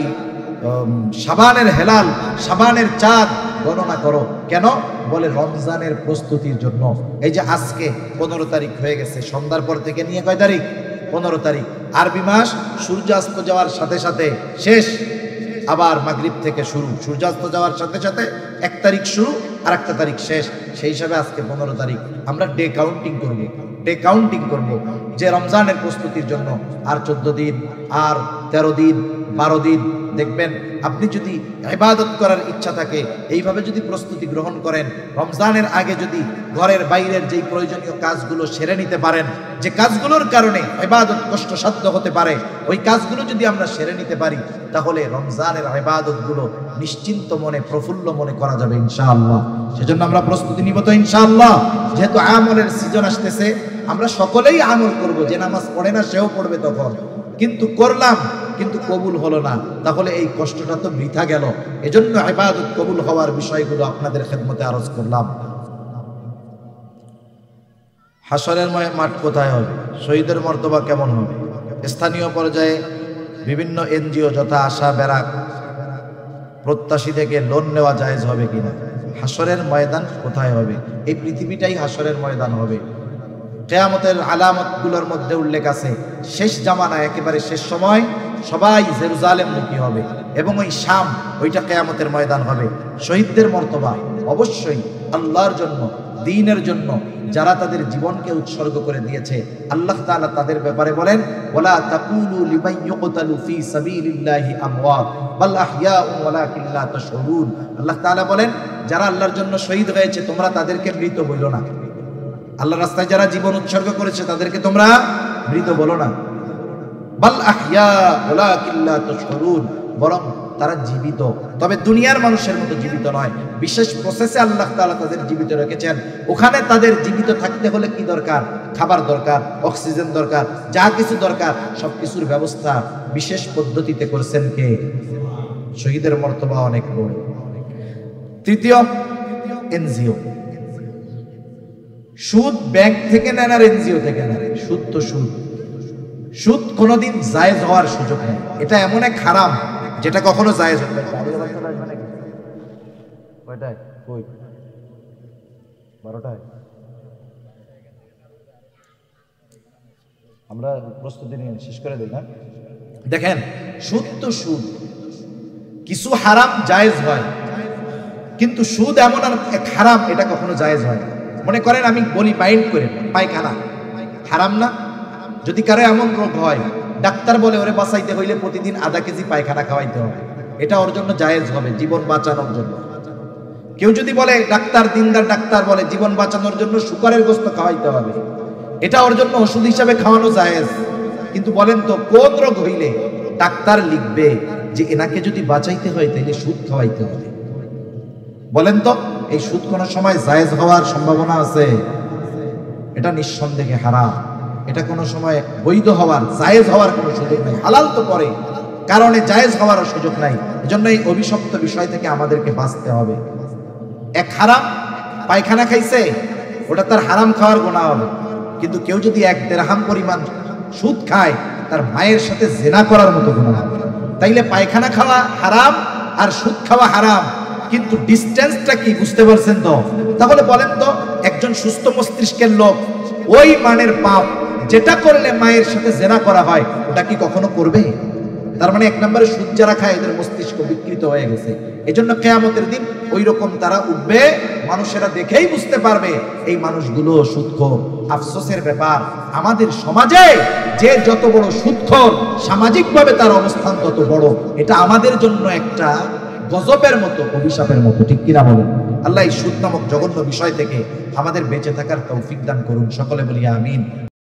শাবানের হেলাল, শাবানের চাঁদ গণনা করো। কেন? বলে রমজানের প্রস্তুতির জন্য। এই যে আজকে 15 তারিখ হয়ে গেছে, সন্ধ্যার পর থেকে নিয়ে কয় তারিখ? 15 তারিখ। আরবি মাস সূর্যাস্ত যাওয়ার সাথে সাথে শেষ, আবার মাগরিব থেকে শুরু, সূর্যাস্ত যাওয়ার সাথে সাথে 1 তারিখ শুরু আর 1 তারিখ শেষ। সেই হিসাবে আজকে 15 তারিখ। আমরা ডে কাউন্টিং করব, ডে কাউন্টিং করব যে রমজানের প্রস্তুতির জন্য আর 14 দিন, আর 13 দিন, 12 দিন দেখবেন আপনি যদি ইবাদত করার ইচ্ছা থাকে এইভাবে যদি প্রস্তুতি গ্রহণ করেন, রমজানের আগে যদি ঘরের বাইরের যেই প্রয়োজনীয় কাজগুলো সেরে নিতে পারেন, যে কাজগুলোর কারণে ইবাদত কষ্টসাধ্য হতে পারে, ওই কাজগুলো যদি আমরা সেরে নিতে পারি, তাহলে রমজানের ইবাদতগুলো নিশ্চিন্ত মনে প্রফুল্ল মনে করা যাবে ইনশাআল্লাহ। সেজন্য আমরা প্রস্তুতি নিব তো ইনশাআল্লাহ। যেহেতু আমলের সিজন আসতেছে, আমরা সকলেই আমল করব। যে নামাজ পড়ে না সেও পড়বে তখন, কিন্তু করলাম কিন্তু কবুল হলো না, তাহলে এই কষ্টটা তো বৃথা গেল। এজন্য ইবাদত কবুল হওয়ার বিষয়গুলো আপনাদের খেদমতে আরজ করলাম। হাসরের মাঠ কোথায় হবে? শহীদের মর্তবা কেমন হবে? স্থানীয় পর্যায়ে বিভিন্ন এনজিও যথা আশা ব্যারাক প্রত্যাশী থেকে লোন নেওয়া জায়েজ হবে কিনা? হাসরের ময়দান কোথায় হবে? এই পৃথিবীটাই হাসরের ময়দান হবে। কিয়ামতের আলামতগুলোর মধ্যে উল্লেখ আছে, শেষ জামানায় একেবারে শেষ সময় সবাই জেরুজালেমমুখী হবে এবং ওই শাম, ওইটা কিয়ামতের ময়দান হবে। শহীদদের মর্তবা অবশ্যই আল্লাহর জন্য, দ্বীনের জন্য যারা তাদের জীবনকে উৎসর্গ করে দিয়েছে, আল্লাহ তাআলা তাদের ব্যাপারে বলেন, ওয়ালা তাকুলু লিমান ইউকতালু ফি সাবিলিল্লাহি আমওয়াত বাল আহইয়াউ ওয়ালাকিন লা তাশউরুন। আল্লাহ তাআলা বলেন, যারা আল্লাহর জন্য শহীদ হয়েছে তোমরা তাদেরকে মৃত বলো না। আল্লাহর রাস্তায় যারা জীবন উৎসর্গ করেছে তাদেরকে তোমরা মৃত বলো না। বাল আহইয়াউ ওয়ালাকিন লা তাশউরুন, বরং তারা জীবিত, তবে দুনিয়ার মানুষের মতো জীবিত নয়। বিশেষ প্রসেসে আল্লাহ তাআলা তাদের জীবিত রেখেছেন। ওখানে তাদের জীবিত থাকতে হলে কি দরকার? খাবার দরকার, অক্সিজেন দরকার, যা কিছু দরকার সবকিছুর ব্যবস্থা বিশেষ পদ্ধতিতে করেছেন কে? শহীদের মর্তবা অনেক বড়। তৃতীয়, এনজিও। সুদ ব্যাংক থেকে নেন আর এনজিও থেকে নেন, সুদ তো সুদ। সুদ কোনোদিন জায়েজ হওয়ার সুযোগ নেই। এটা এমন এক হারাম যেটা কখনো জায়েজ হবে না। কয়টায়? কই? 12টায়। আমরা প্রস্তুতি নিয়ে শেষ করে দিই না। দেখেন, সুদ তো সুদ। কিছু হারাম জায়েজ হয়, কিন্তু সুদ এমন এক হারাম, এটা কখনো জায়েজ হয় না। মনে করেন আমি বলি মাইন্ড করে, পায়খানা হারাম না? যদি কারো এমন রোগ হয়, ডাক্তার বলে ওরে বাঁচাইতে হইলে প্রতিদিন আধা কেজি পায়খানা খাওয়াইতে হবে, এটা ওর জন্য জায়েজ হবে জীবন বাঁচানোর জন্য। কেউ যদি বলে, ডাক্তার দিনদার ডাক্তার বলে জীবন বাঁচানোর জন্য শুকরের গোশত খাওয়াইতে হবে, এটা ওর জন্য ওষুধ হিসাবে খাওয়ানো জায়েজ। কিন্তু বলেন তো, কোন রোগ হইলে ডাক্তার লিখবে যে এনাকে যদি বাঁচাইতে হয় তাহলে সুদ খাওয়াইতে হবে? বলেন তো, এই সুদ কোন সময় জায়েজ হওয়ার সম্ভাবনা আছে? এটা নিঃসন্দেহে হারাম। এটা কোনো সময় বৈধ হওয়ার, জায়েজ হওয়ার কোনো সুযোগ নাই। হালাল তো পরে, কারণে জায়েজ হওয়ারও সুযোগ নাই। এজন্য এই অভিশপ্ত বিষয় থেকে আমাদেরকে বাঁচতে হবে। এক হারাম পায়খানা খাইছে, ওটা তার হারাম খাওয়ার গুনাহ হবে। কিন্তু কেউ যদি 1 দিরহাম পরিমাণ সুদ খায়, তার মায়ের সাথে জিনা করার মতো গুনাহ হবে। তাইলে পায়খানা খাওয়া হারাম আর সুদ খাওয়া হারাম, কিন্তু ডিসটেন্সটা কি বুঝতে পারছেন তো? তাহলে বলেন তো, একজন সুস্থ মস্তিষ্কের লোক ওই মানের পাপ যেটা করলে মায়ের সাথে জিনা করা হয়, ওটা কি কখনো করবে? তার মানে 1 নম্বরে সুদ যারা খায় এদের মস্তিষ্ক বিকৃত হয়ে গেছে। এজন্য কিয়ামতের দিন ওই রকম তারা উঠবে, মানুষেরা দেখেই বুঝতে পারবে এই মানুষগুলো সুদখোর। আফসোসের ব্যাপার, আমাদের সমাজে যে যত বড় সুদখোর, সামাজিকভাবে তার অবস্থান তত বড়। এটা আমাদের জন্য একটা গজবের মতো, অভিশাপের মতো, ঠিক কিনা বলেন? আল্লাহ এই সুদ নামক জঘন্য বিষয় থেকে আমাদের বেঁচে থাকার তৌফিক দান করুন। সকলে বলি আমিন।